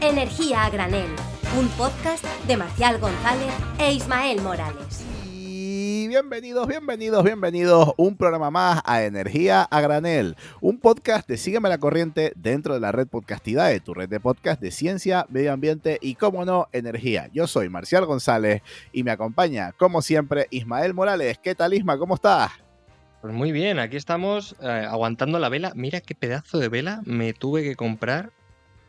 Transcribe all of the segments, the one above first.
Energía a granel, un podcast de Marcial González e Ismael Morales. Y bienvenidos, un programa más a Energía a Granel, un podcast de Sígueme la Corriente dentro de la red Podcastidae, tu red de podcast de ciencia, medio ambiente y, cómo no, energía. Yo soy Marcial González y me acompaña, como siempre, Ismael Morales. ¿Qué tal, Isma? ¿Cómo estás? Pues muy bien, aquí estamos aguantando la vela. Mira qué pedazo de vela me tuve que comprar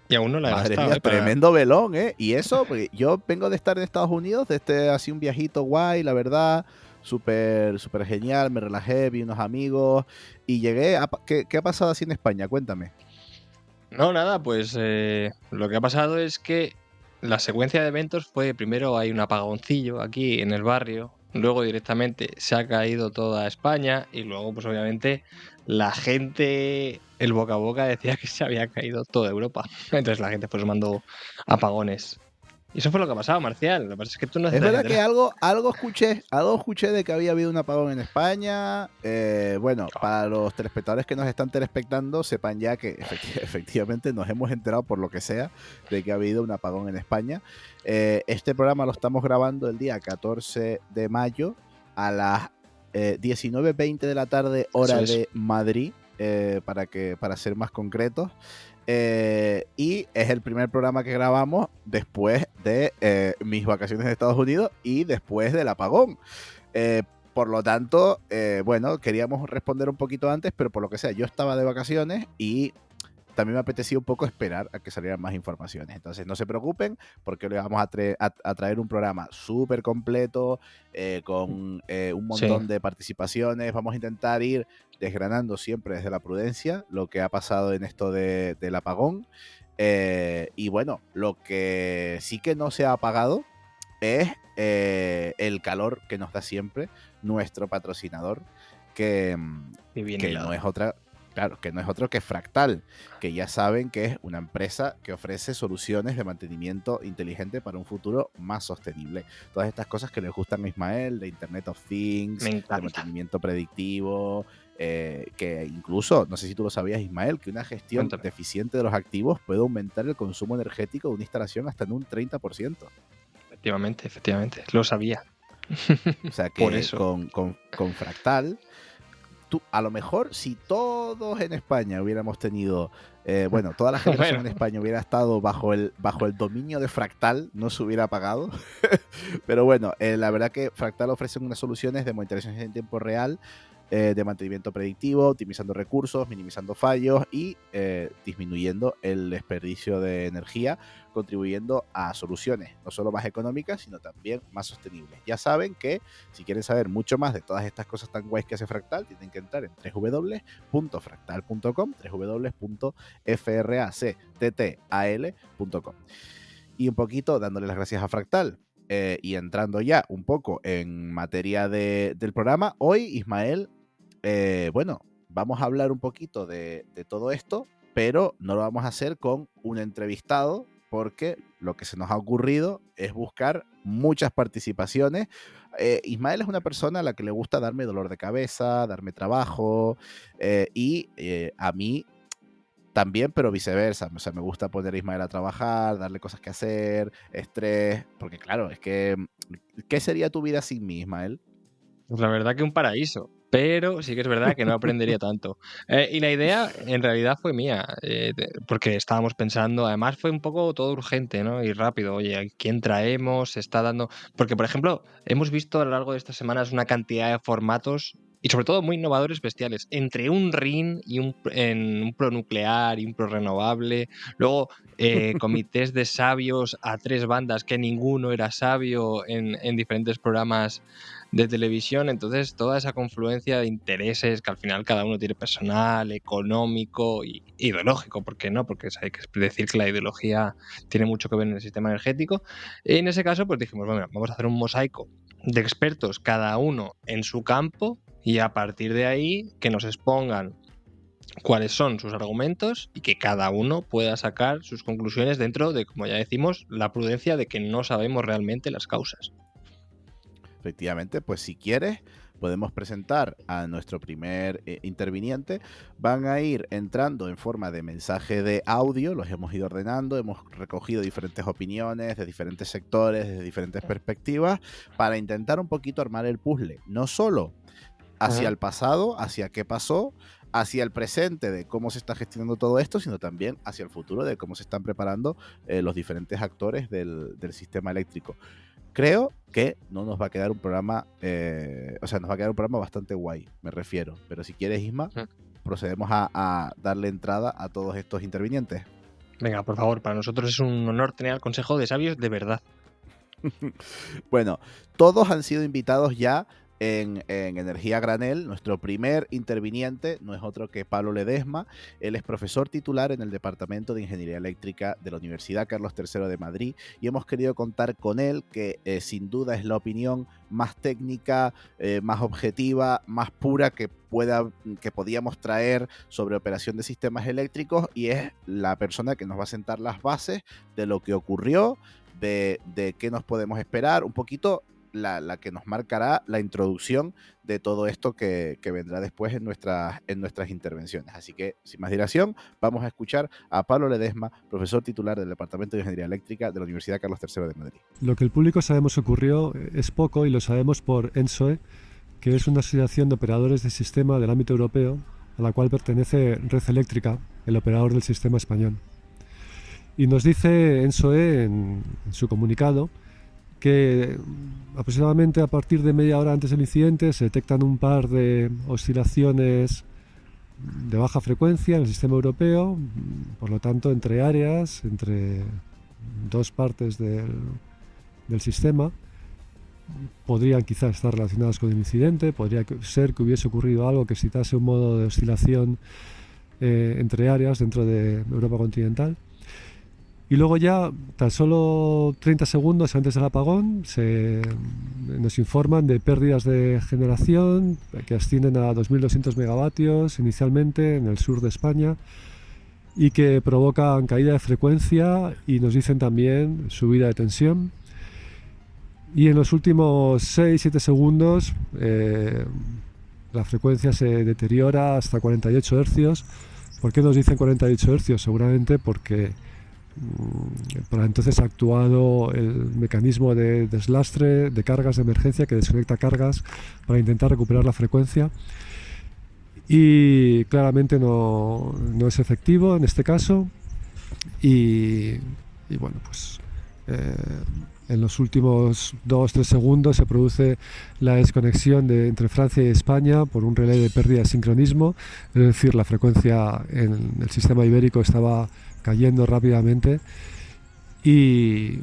y aún no la he Madre gastado. mía, tremendo velón, ¿eh? Y eso, porque yo vengo de estar en Estados Unidos, de así un viajito guay, la verdad, súper genial, me relajé, vi unos amigos y llegué a... ¿Qué ha pasado así en España? Cuéntame. No, nada, pues lo que ha pasado es que la secuencia de eventos fue, primero hay un apagoncillo aquí en el barrio, luego directamente se ha caído toda España y luego pues obviamente la gente, el boca a boca decía que se había caído toda Europa. Entonces la gente pues mandó apagones. Y eso fue lo que ha pasado, Marcial. Lo que pasa es que tú no Es estás verdad que enterado. algo escuché de que había habido un apagón en España. Bueno, para los telespectadores que nos están telespectando, sepan ya que efectivamente nos hemos enterado por lo que sea de que ha habido un apagón en España. Este programa lo estamos grabando el día 14 de mayo a las 19:20 de la tarde, hora Eso es. de Madrid, para ser más concretos. Y es el primer programa que grabamos después de mis vacaciones en Estados Unidos y después del apagón. Por lo tanto, bueno, queríamos responder un poquito antes, pero por lo que sea, yo estaba de vacaciones y también me apetecía un poco esperar a que salieran más informaciones. Entonces, no se preocupen, porque hoy vamos a traer un programa súper completo, con un Sí. montón de participaciones. Vamos a intentar ir desgranando siempre desde la prudencia lo que ha pasado en esto del apagón. Y bueno, lo que sí que no se ha apagado es el calor que nos da siempre nuestro patrocinador, que, Y bien que hilado. no es otra... Claro, que no es otro que Fractal, que ya saben que es una empresa que ofrece soluciones de mantenimiento inteligente para un futuro más sostenible. Todas estas cosas que les gustan a Ismael, de Internet of Things, Me de encanta. mantenimiento predictivo, que incluso, no sé si tú lo sabías, Ismael, que una gestión Cuéntame. deficiente de los activos puede aumentar el consumo energético de una instalación hasta en un 30%. Efectivamente. Lo sabía. O sea Por que eso. con Fractal, a lo mejor si todos en España hubiéramos tenido, bueno, toda la generación Bueno, en España hubiera estado bajo el dominio de Fractal, no se hubiera apagado. Pero bueno, la verdad que Fractal ofrece unas soluciones de monitorización en tiempo real, de mantenimiento predictivo, optimizando recursos, minimizando fallos y disminuyendo el desperdicio de energía, contribuyendo a soluciones no solo más económicas, sino también más sostenibles. Ya saben que si quieren saber mucho más de todas estas cosas tan guays que hace Fractal, tienen que entrar en www.fractal.com, www.fracttal.com. Y un poquito dándole las gracias a Fractal. Y entrando ya un poco en materia del programa, hoy, Ismael, bueno, vamos a hablar un poquito de todo esto, pero no lo vamos a hacer con un entrevistado, porque lo que se nos ha ocurrido es buscar muchas participaciones. Ismael es una persona a la que le gusta darme dolor de cabeza, darme trabajo, y a mí también, pero viceversa. O sea, me gusta poner a Ismael a trabajar, darle cosas que hacer, estrés, porque claro, es que, ¿qué sería tu vida sin mí, Ismael? pues la verdad que un paraíso. Pero sí que es verdad que no aprendería tanto. Y la idea en realidad fue mía, porque estábamos pensando, además fue un poco todo urgente, ¿no? Y rápido, oye, ¿a quién traemos? Se está dando... Porque, por ejemplo, hemos visto a lo largo de estas semanas una cantidad de formatos y sobre todo muy innovadores, bestiales, entre un RIN y un pronuclear y un prorenovable, luego comités de sabios a tres bandas que ninguno era sabio en diferentes programas de televisión. Entonces toda esa confluencia de intereses que al final cada uno tiene, personal, económico y ideológico, ¿por qué no? Porque hay que decir que la ideología tiene mucho que ver en el sistema energético. Y en ese caso pues dijimos, bueno, vamos a hacer un mosaico de expertos, cada uno en su campo, y a partir de ahí que nos expongan cuáles son sus argumentos y que cada uno pueda sacar sus conclusiones dentro de, como ya decimos, la prudencia de que no sabemos realmente las causas. Efectivamente, pues si quieres, podemos presentar a nuestro primer interviniente. Van a ir entrando en forma de mensaje de audio, los hemos ido ordenando, hemos recogido diferentes opiniones de diferentes sectores, de diferentes perspectivas, para intentar un poquito armar el puzzle, no solo hacia el pasado, hacia qué pasó, hacia el presente de cómo se está gestionando todo esto, sino también hacia el futuro de cómo se están preparando los diferentes actores del sistema eléctrico. Creo que no nos va a quedar un programa, nos va a quedar un programa bastante guay, me refiero. Pero si quieres, Isma, procedemos a darle entrada a todos estos intervinientes. Venga, por favor, para nosotros es un honor tener al Consejo de Sabios de verdad. Bueno, todos han sido invitados ya en Energía Granel. Nuestro primer interviniente no es otro que Pablo Ledesma. Él es profesor titular en el Departamento de Ingeniería Eléctrica de la Universidad Carlos III de Madrid, y hemos querido contar con él, que sin duda es la opinión más técnica, más objetiva, más pura que podíamos traer sobre operación de sistemas eléctricos, y es la persona que nos va a sentar las bases de lo que ocurrió, de qué nos podemos esperar, un poquito la que nos marcará la introducción de todo esto que vendrá después en nuestras intervenciones. Así que, sin más dilación, vamos a escuchar a Pablo Ledesma, profesor titular del Departamento de Ingeniería Eléctrica de la Universidad Carlos III de Madrid. Lo que el público sabemos ocurrió es poco, y lo sabemos por ENSOE, que es una asociación de operadores de sistema del ámbito europeo, a la cual pertenece Red Eléctrica, el operador del sistema español. Y nos dice ENSOE en su comunicado que aproximadamente a partir de media hora antes del incidente se detectan un par de oscilaciones de baja frecuencia en el sistema europeo, por lo tanto entre áreas, entre dos partes del sistema, podrían quizás estar relacionadas con el incidente, podría ser que hubiese ocurrido algo que excitase un modo de oscilación entre áreas dentro de Europa continental. Y luego ya, tan solo 30 segundos antes del apagón, nos informan de pérdidas de generación que ascienden a 2.200 megavatios inicialmente en el sur de España, y que provocan caída de frecuencia, y nos dicen también subida de tensión. Y en los últimos 6-7 segundos la frecuencia se deteriora hasta 48 hercios. ¿Por qué nos dicen 48 hercios? Seguramente porque para entonces ha actuado el mecanismo de deslastre de cargas de emergencia, que desconecta cargas para intentar recuperar la frecuencia, y claramente no es efectivo en este caso. Y bueno, pues en los últimos 2-3 segundos se produce la desconexión entre Francia y España por un relé de pérdida de sincronismo, es decir, la frecuencia en el sistema ibérico estaba cayendo rápidamente, y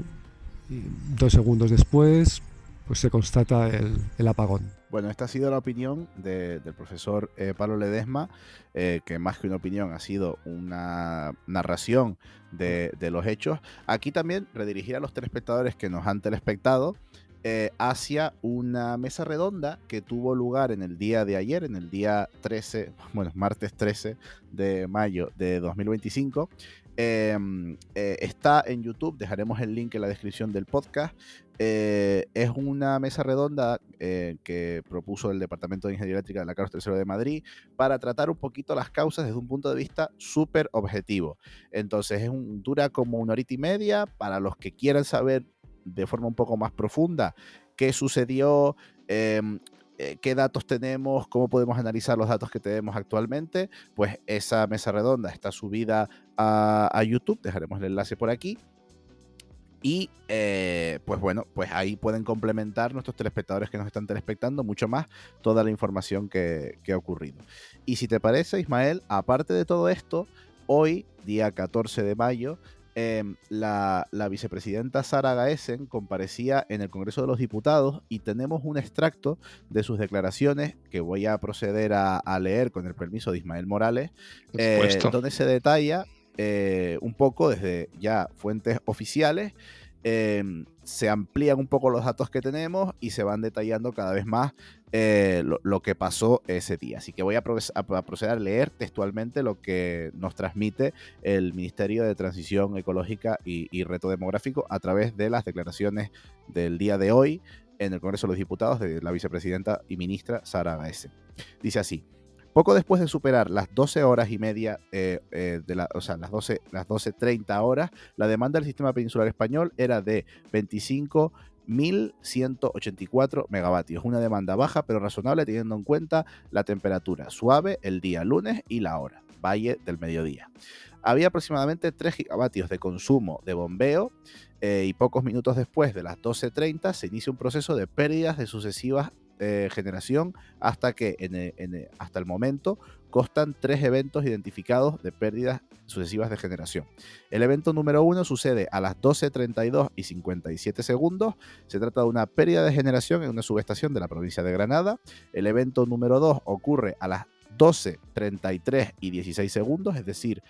2 segundos después pues se constata el apagón. Bueno, esta ha sido la opinión del profesor Pablo Ledesma, que más que una opinión ha sido una narración de los hechos. Aquí también redirigir a los telespectadores que nos han telespectado hacia una mesa redonda que tuvo lugar en el día de ayer, en el día martes 13 de mayo de 2025. Está en YouTube, dejaremos el link en la descripción del podcast. Es una mesa redonda que propuso el Departamento de Ingeniería Eléctrica de la Carlos III de Madrid para tratar un poquito las causas desde un punto de vista súper objetivo. Entonces dura como 1 horita y media para los que quieran saber de forma un poco más profunda qué sucedió, qué datos tenemos, cómo podemos analizar los datos que tenemos actualmente. Pues esa mesa redonda está subida a YouTube, dejaremos el enlace por aquí. Y pues ahí pueden complementar nuestros telespectadores que nos están telespectando mucho más toda la información que ha ocurrido. Y si te parece, Ismael, aparte de todo esto, hoy, día 14 de mayo, la vicepresidenta Sara Gaesen comparecía en el Congreso de los Diputados, y tenemos un extracto de sus declaraciones que voy a proceder a leer con el permiso de Ismael Morales, donde se detalla un poco desde ya fuentes oficiales, se amplían un poco los datos que tenemos y se van detallando cada vez más lo que pasó ese día. Así que voy a proceder a leer textualmente lo que nos transmite el Ministerio de Transición Ecológica y Reto Demográfico a través de las declaraciones del día de hoy, en el Congreso de los Diputados de la vicepresidenta y ministra Sara Agaese. Dice así: poco después de superar las 12 horas y media, las 12:30 horas, la demanda del sistema peninsular español era de 25.184 megavatios. Una demanda baja pero razonable teniendo en cuenta la temperatura suave el día lunes y la hora, valle del mediodía. Había aproximadamente 3 gigavatios de consumo de bombeo y pocos minutos después de las 12:30 se inicia un proceso de pérdidas de sucesivas generación hasta que hasta el momento constan 3 eventos identificados de pérdidas sucesivas de generación. El evento número 1 sucede a las 12:32 y 57 segundos. Se trata de una pérdida de generación en una subestación de la provincia de Granada. El evento número 2 ocurre a las 12:33 y 16 segundos, es decir,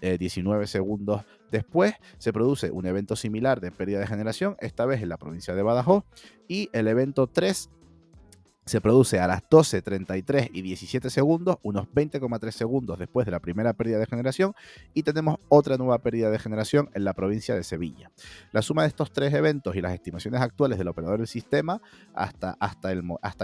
19 segundos después se produce un evento similar de pérdida de generación, esta vez en la provincia de Badajoz, y el evento 3 se produce a las 12:33 y 17 segundos, unos 20,3 segundos después de la primera pérdida de generación, y tenemos otra nueva pérdida de generación en la provincia de Sevilla. La suma de estos 3 eventos y las estimaciones actuales del operador del sistema hasta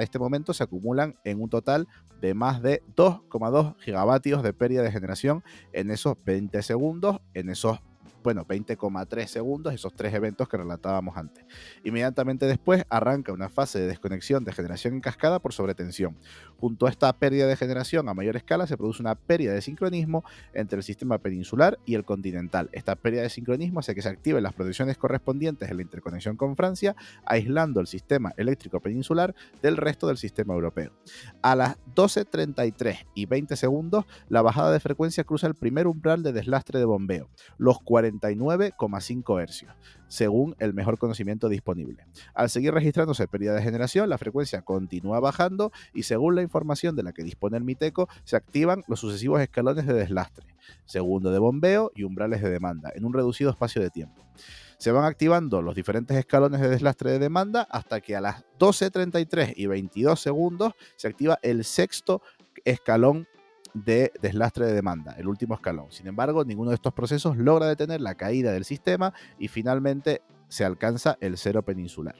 este momento se acumulan en un total de más de 2,2 gigavatios de pérdida de generación en esos 20 segundos, en esos 20,3 segundos, esos 3 eventos que relatábamos antes. Inmediatamente después arranca una fase de desconexión de generación en cascada por sobretensión. Junto a esta pérdida de generación a mayor escala se produce una pérdida de sincronismo entre el sistema peninsular y el continental. Esta pérdida de sincronismo hace que se activen las protecciones correspondientes en la interconexión con Francia, aislando el sistema eléctrico peninsular del resto del sistema europeo. A las 12:33 y 20 segundos, la bajada de frecuencia cruza el primer umbral de deslastre de bombeo, los 49,5 hercios, según el mejor conocimiento disponible. Al seguir registrándose pérdida de generación, la frecuencia continúa bajando y según la información de la que dispone el MITECO, se activan los sucesivos escalones de deslastre, segundo de bombeo y umbrales de demanda, en un reducido espacio de tiempo. Se van activando los diferentes escalones de deslastre de demanda hasta que a las 12:33 y 22 segundos se activa el sexto escalón de deslastre de demanda, el último escalón. Sin embargo, ninguno de estos procesos logra detener la caída del sistema y finalmente se alcanza el cero peninsular.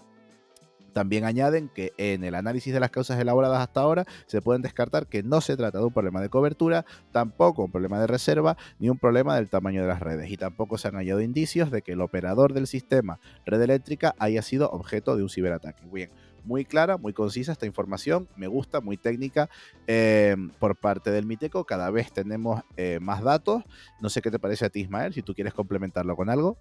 También añaden que en el análisis de las causas elaboradas hasta ahora se pueden descartar que no se trata de un problema de cobertura, tampoco un problema de reserva, ni un problema del tamaño de las redes, y tampoco se han hallado indicios de que el operador del sistema red eléctrica haya sido objeto de un ciberataque. Bien, muy clara, muy concisa esta información, me gusta, muy técnica por parte del MITECO. Cada vez tenemos más datos. No sé qué te parece a ti, Ismael, si tú quieres complementarlo con algo.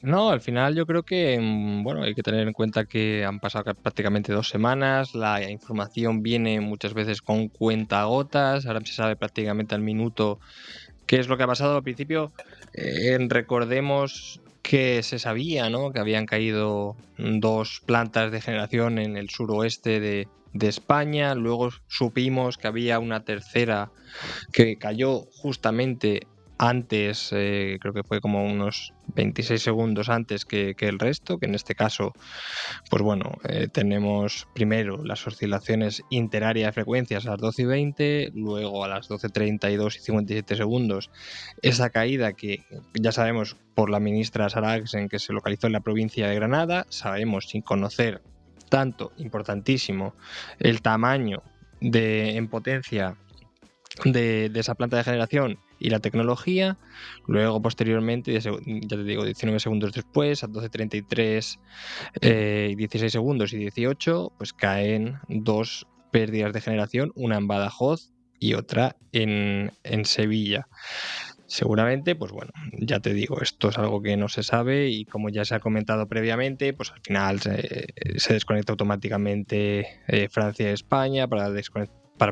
No, al final yo creo que hay que tener en cuenta que han pasado prácticamente 2 semanas, la información viene muchas veces con cuentagotas, ahora se sabe prácticamente al minuto qué es lo que ha pasado. Al principio recordemos que se sabía, ¿no?, que habían caído 2 plantas de generación en el suroeste de España, luego supimos que había una tercera que cayó justamente antes, creo que fue como unos 26 segundos antes que el resto, que en este caso, pues bueno, tenemos primero las oscilaciones interáreas de frecuencias a las 12 y 20, luego a las 12:32 y 57 segundos, esa caída que ya sabemos por la ministra Sara Agaese que se localizó en la provincia de Granada, sabemos sin conocer tanto, importantísimo, el tamaño en potencia de esa planta de generación y la tecnología. Luego posteriormente, ya te digo, 19 segundos después, a 12:33 y 16 segundos y 18, pues caen 2 pérdidas de generación, una en Badajoz y otra en Sevilla. Seguramente, pues bueno, ya te digo, esto es algo que no se sabe y como ya se ha comentado previamente, pues al final se desconecta automáticamente Francia y España para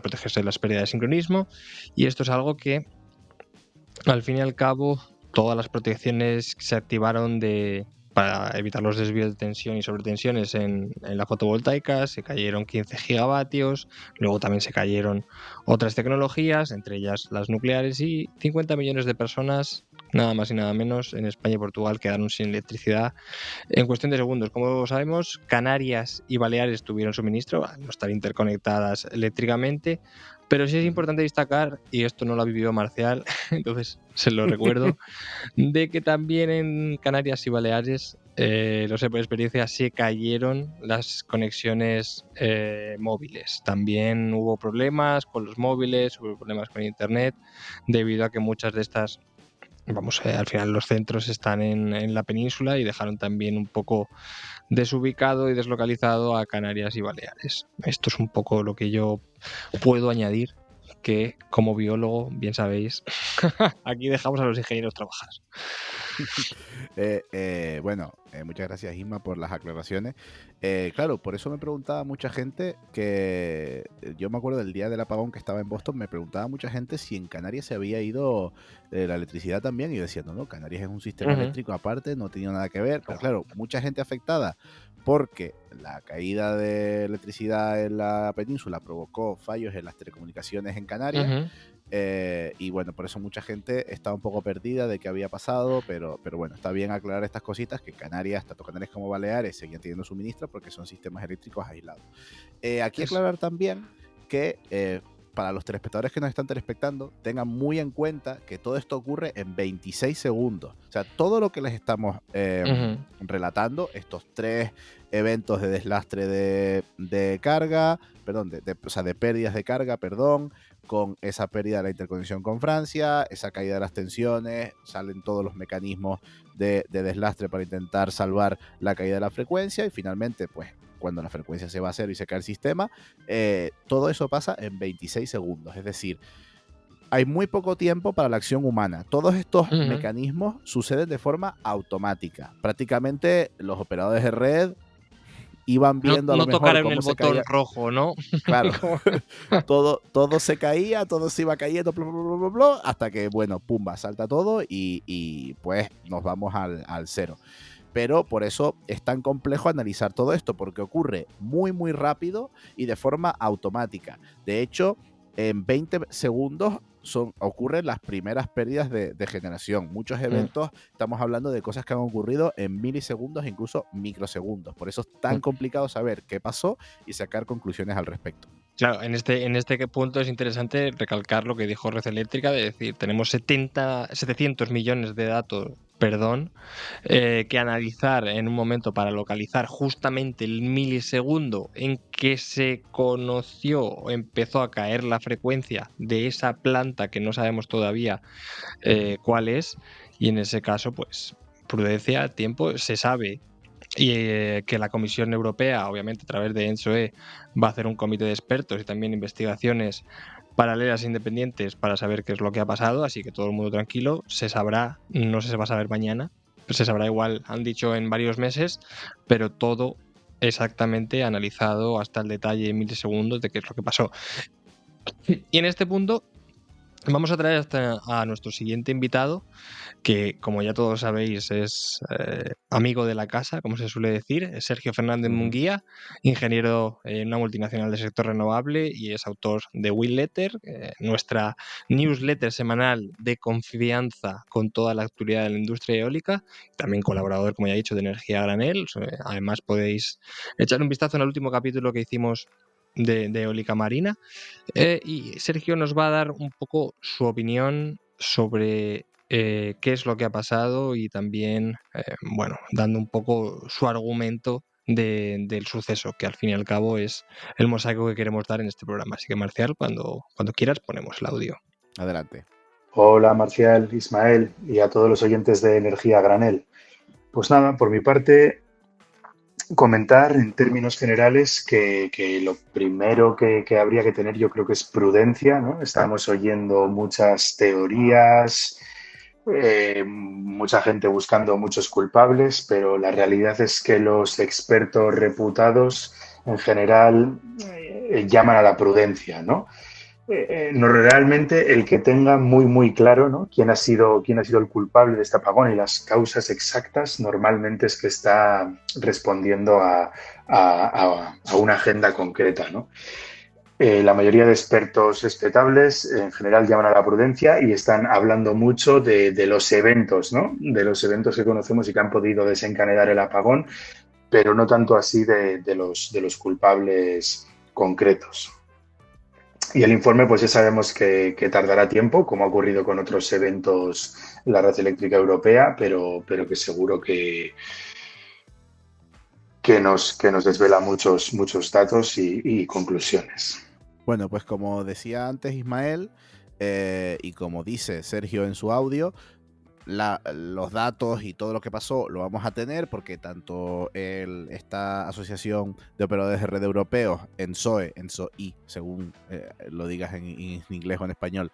protegerse de las pérdidas de sincronismo, y esto es algo que al fin y al cabo todas las protecciones que se activaron para evitar los desvíos de tensión y sobretensiones en la fotovoltaica, se cayeron 15 gigavatios, luego también se cayeron otras tecnologías, entre ellas las nucleares, y 50 millones de personas, nada más y nada menos, en España y Portugal quedaron sin electricidad en cuestión de segundos. Como sabemos, Canarias y Baleares tuvieron suministro, al no estar interconectadas eléctricamente, pero sí es importante destacar, y esto no lo ha vivido Marcial, entonces se lo recuerdo, de que también en Canarias y Baleares lo sé por experiencia, se cayeron las conexiones móviles. También hubo problemas con los móviles, hubo problemas con internet, debido a que muchas de estas, al final los centros están en la península y dejaron también un poco desubicado y deslocalizado a Canarias y Baleares. Esto es un poco lo que yo puedo añadir, que como biólogo, bien sabéis, aquí dejamos a los ingenieros trabajar. Muchas gracias, Isma, por las aclaraciones. Claro, por eso me preguntaba mucha gente que yo me acuerdo del día del apagón que estaba en Boston, me preguntaba mucha gente si en Canarias se había ido la electricidad también, y yo decía, no, Canarias es un sistema eléctrico aparte, no tenía nada que ver, pero claro, mucha gente afectada porque la caída de electricidad en la península provocó fallos en las telecomunicaciones en Canarias. Y bueno, por eso mucha gente está un poco perdida de qué había pasado, pero bueno, está bien aclarar estas cositas, que Canarias, tanto Canarias como Baleares, seguían teniendo suministro porque son sistemas eléctricos aislados. Aquí aclarar también que para los telespectadores que nos están telespectando, tengan muy en cuenta que todo esto ocurre en 26 segundos. O sea, todo lo que les estamos relatando, estos 3 eventos de deslastre de carga, de pérdidas de carga, con esa pérdida de la interconexión con Francia, esa caída de las tensiones, salen todos los mecanismos de deslastre para intentar salvar la caída de la frecuencia, y finalmente, pues, cuando la frecuencia se va a cero y se cae el sistema, todo eso pasa en 26 segundos. Es decir, hay muy poco tiempo para la acción humana. Todos estos mecanismos suceden de forma automática. Prácticamente los operadores de red iban viendo a lo mejor tocaron cómo el se botón caía. rojo, ¿no? Claro, todo se caía, todo se iba cayendo, hasta que, bueno, pumba, salta todo y pues nos vamos al cero. Pero por eso es tan complejo analizar todo esto, porque ocurre muy, muy rápido y de forma automática. De hecho, en 20 segundos ocurren las primeras pérdidas de generación. Muchos eventos, estamos hablando de cosas que han ocurrido en milisegundos, incluso microsegundos. Por eso es tan complicado saber qué pasó y sacar conclusiones al respecto. Claro, en este punto es interesante recalcar lo que dijo Red Eléctrica, de decir, tenemos 700 millones de datos, que analizar en un momento para localizar justamente el milisegundo en que se conoció o empezó a caer la frecuencia de esa planta que no sabemos todavía cuál es, y en ese caso, pues, prudencia, tiempo, se sabe. Y que la Comisión Europea, obviamente a través de ENSOE, va a hacer un comité de expertos y también investigaciones paralelas e independientes para saber qué es lo que ha pasado, así que todo el mundo tranquilo, se sabrá, no sé si se va a saber mañana, pero se sabrá igual, han dicho en varios meses, pero todo exactamente analizado hasta el detalle en milisegundos de qué es lo que pasó. Y en este punto vamos a traer a nuestro siguiente invitado, que, como ya todos sabéis, es amigo de la casa, como se suele decir, es Sergio Fernández Munguía, ingeniero en una multinacional del sector renovable, y es autor de Wind Letter, nuestra newsletter semanal de confianza con toda la actualidad de la industria eólica, también colaborador, como ya he dicho, de Energía a Granel. Además, podéis echar un vistazo en el último capítulo que hicimos de eólica marina, y Sergio nos va a dar un poco su opinión sobre qué es lo que ha pasado, y también, dando un poco su argumento del suceso, que al fin y al cabo es el mosaico que queremos dar en este programa. Así que, Marcial, cuando quieras ponemos el audio. Adelante. Hola, Marcial, Ismael y a todos los oyentes de Energía a Granel. Pues nada, por mi parte, comentar en términos generales que lo primero que habría que tener, yo creo que es prudencia, ¿no? Estamos oyendo muchas teorías, mucha gente buscando muchos culpables, pero la realidad es que los expertos reputados en general llaman a la prudencia, ¿no? No, realmente el que tenga muy, muy claro, ¿no?, quién ha sido el culpable de este apagón y las causas exactas, normalmente es que está respondiendo a una agenda concreta, ¿no? La mayoría de expertos respetables en general llaman a la prudencia y están hablando mucho de los eventos, ¿no?, de los eventos que conocemos y que han podido desencadenar el apagón, pero no tanto así de los culpables concretos. Y el informe, pues ya sabemos que tardará tiempo, como ha ocurrido con otros eventos en la red eléctrica europea, pero que seguro que que nos desvela muchos datos y conclusiones. Bueno, pues como decía antes Ismael, y como dice Sergio en su audio, los datos y todo lo que pasó lo vamos a tener porque tanto esta Asociación de Operadores de Red Europeos, ENSOE, según lo digas en inglés o en español,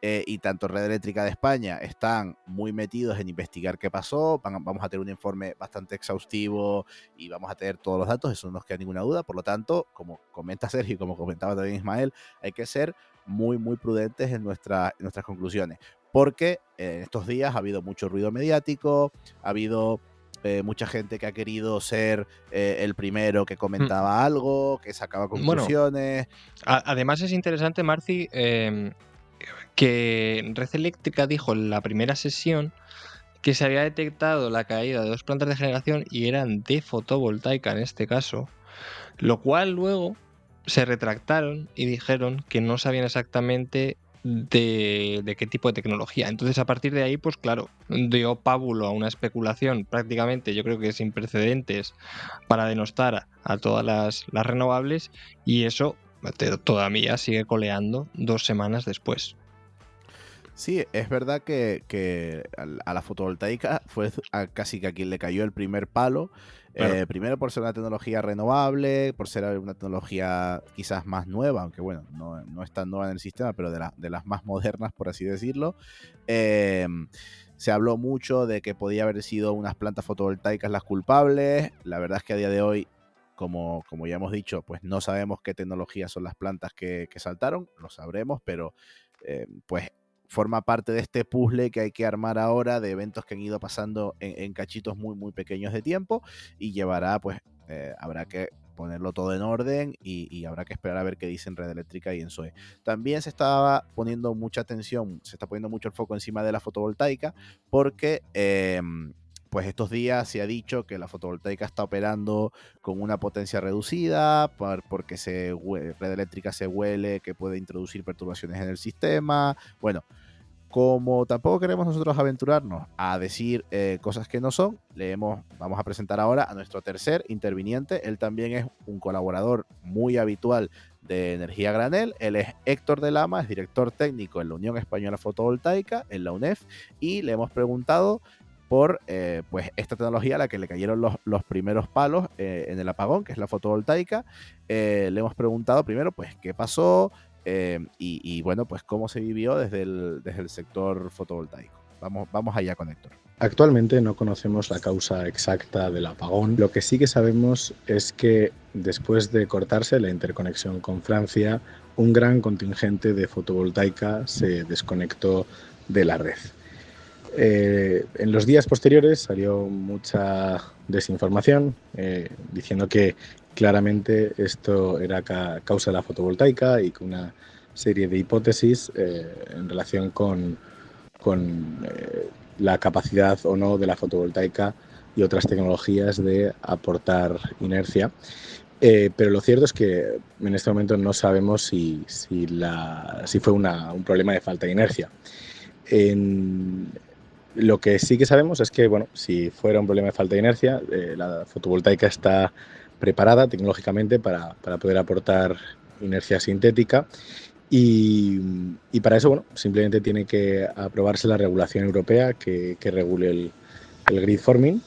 y tanto Red Eléctrica de España están muy metidos en investigar qué pasó. Vamos a tener un informe bastante exhaustivo y vamos a tener todos los datos, eso no nos queda ninguna duda. Por lo tanto, como comenta Sergio y como comentaba también Ismael, hay que ser muy prudentes en nuestras conclusiones, porque en estos días ha habido mucho ruido mediático, ha habido mucha gente que ha querido ser el primero que comentaba algo, que sacaba conclusiones. Bueno, además es interesante, Marci, que Red Eléctrica dijo en la primera sesión que se había detectado la caída de 2 plantas de generación y eran de fotovoltaica en este caso, lo cual luego se retractaron y dijeron que no sabían exactamente de qué tipo de tecnología. Entonces, a partir de ahí, pues claro, dio pábulo a una especulación prácticamente, yo creo que sin precedentes, para denostar a todas las renovables, y eso todavía sigue coleando 2 semanas después. Sí, es verdad que a la fotovoltaica fue casi que a quien le cayó el primer palo. Claro. Primero por ser una tecnología renovable, por ser una tecnología quizás más nueva, aunque bueno, no es tan nueva en el sistema, pero de las más modernas, por así decirlo. Se habló mucho de que podía haber sido unas plantas fotovoltaicas las culpables. La verdad es que a día de hoy, como ya hemos dicho, pues no sabemos qué tecnologías son las plantas que saltaron, lo sabremos, pero pues forma parte de este puzzle que hay que armar ahora de eventos que han ido pasando en cachitos muy pequeños de tiempo, y llevará, pues, habrá que ponerlo todo en orden y habrá que esperar a ver qué dicen Red Eléctrica y ENSOE. También se estaba poniendo mucha atención, se está poniendo mucho el foco encima de la fotovoltaica porque pues estos días se ha dicho que la fotovoltaica está operando con una potencia reducida porque Red Eléctrica se huele que puede introducir perturbaciones en el sistema. Bueno, como tampoco queremos nosotros aventurarnos a decir cosas que no son, vamos a presentar ahora a nuestro tercer interviniente. Él también es un colaborador muy habitual de Energía Granel. Él es Héctor de Lama, es director técnico en la Unión Española Fotovoltaica, en la UNEF, y le hemos preguntado por pues esta tecnología a la que le cayeron los primeros palos en el apagón, que es la fotovoltaica. Le hemos preguntado primero pues qué pasó, y bueno, pues cómo se vivió desde el sector fotovoltaico. Vamos allá con Héctor. Actualmente no conocemos la causa exacta del apagón. Lo que sí que sabemos es que después de cortarse la interconexión con Francia, un gran contingente de fotovoltaica se desconectó de la red. En los días posteriores salió mucha desinformación diciendo que claramente esto era causa de la fotovoltaica y que una serie de hipótesis en relación con la capacidad o no de la fotovoltaica y otras tecnologías de aportar inercia. Pero lo cierto es que en este momento no sabemos si fue un problema de falta de inercia. Lo que sí que sabemos es que, bueno, si fuera un problema de falta de inercia, la fotovoltaica está preparada tecnológicamente para poder aportar inercia sintética y para eso, bueno, simplemente tiene que aprobarse la regulación europea que regule el grid forming,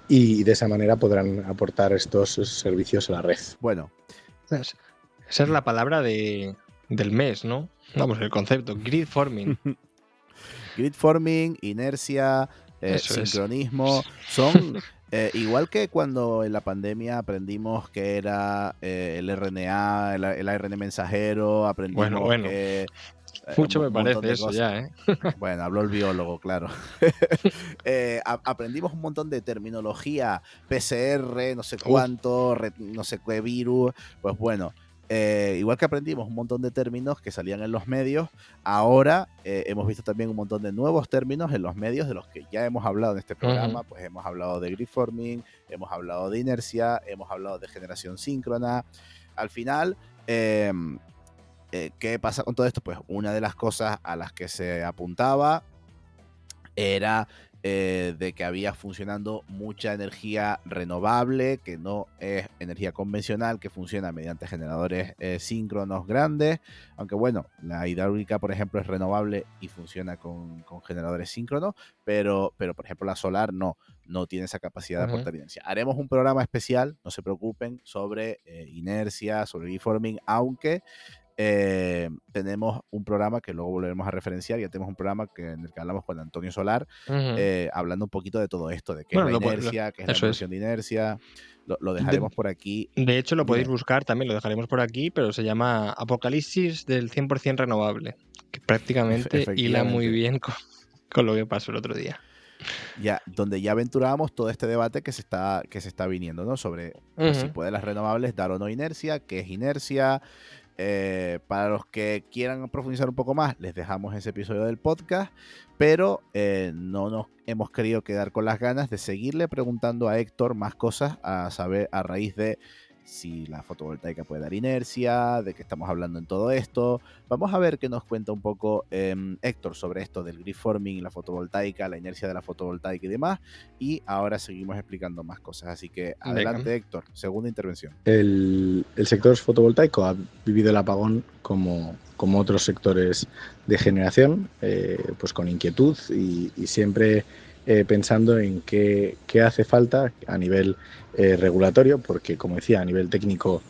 y de esa manera podrán aportar estos servicios a la red. Bueno, esa es la palabra del mes, ¿no? Vamos, el concepto, grid forming. Grid forming, inercia, sincronismo, son igual que cuando en la pandemia aprendimos que era el RNA, el ARN mensajero, aprendimos Bueno. que... Mucho me parece eso ya, ¿eh? Bueno, habló el biólogo, claro. Aprendimos un montón de terminología, PCR, no sé cuánto, no sé qué virus, pues bueno... igual que aprendimos un montón de términos que salían en los medios, ahora hemos visto también un montón de nuevos términos en los medios de los que ya hemos hablado en este programa. Pues hemos hablado de grid forming, hemos hablado de inercia, hemos hablado de generación síncrona. Al final, ¿qué pasa con todo esto? Pues una de las cosas a las que se apuntaba era de que había funcionando mucha energía renovable, que no es energía convencional, que funciona mediante generadores síncronos grandes, aunque bueno, la hidráulica, por ejemplo, es renovable y funciona con generadores síncronos, pero por ejemplo la solar no tiene esa capacidad de aportar inercia. Haremos un programa especial, no se preocupen, sobre inercia, sobre beamforming, aunque tenemos un programa que luego volveremos a referenciar. Ya tenemos un programa en el que hablamos con Antonio Solar, hablando un poquito de todo esto, de qué es la inercia, qué es la evolución de inercia. Lo dejaremos por aquí. De hecho, lo Dime. podéis buscar también, lo dejaremos por aquí, pero se llama Apocalipsis del 100% renovable, que prácticamente hila muy bien con lo que pasó el otro día. Ya, donde ya aventurábamos todo este debate que se está viniendo, ¿no? Sobre pues, si pueden las renovables dar o no inercia, qué es inercia. Para los que quieran profundizar un poco más, les dejamos ese episodio del podcast, pero no nos hemos querido quedar con las ganas de seguirle preguntando a Héctor más cosas a saber a raíz de si la fotovoltaica puede dar inercia, de qué estamos hablando en todo esto. Vamos a ver qué nos cuenta un poco Héctor sobre esto del grid forming y la fotovoltaica, la inercia de la fotovoltaica y demás. Y ahora seguimos explicando más cosas. Así que adelante, Héctor, segunda intervención. El sector fotovoltaico ha vivido el apagón como otros sectores de generación, pues con inquietud y siempre pensando en qué hace falta a nivel regulatorio, porque como decía, a nivel técnico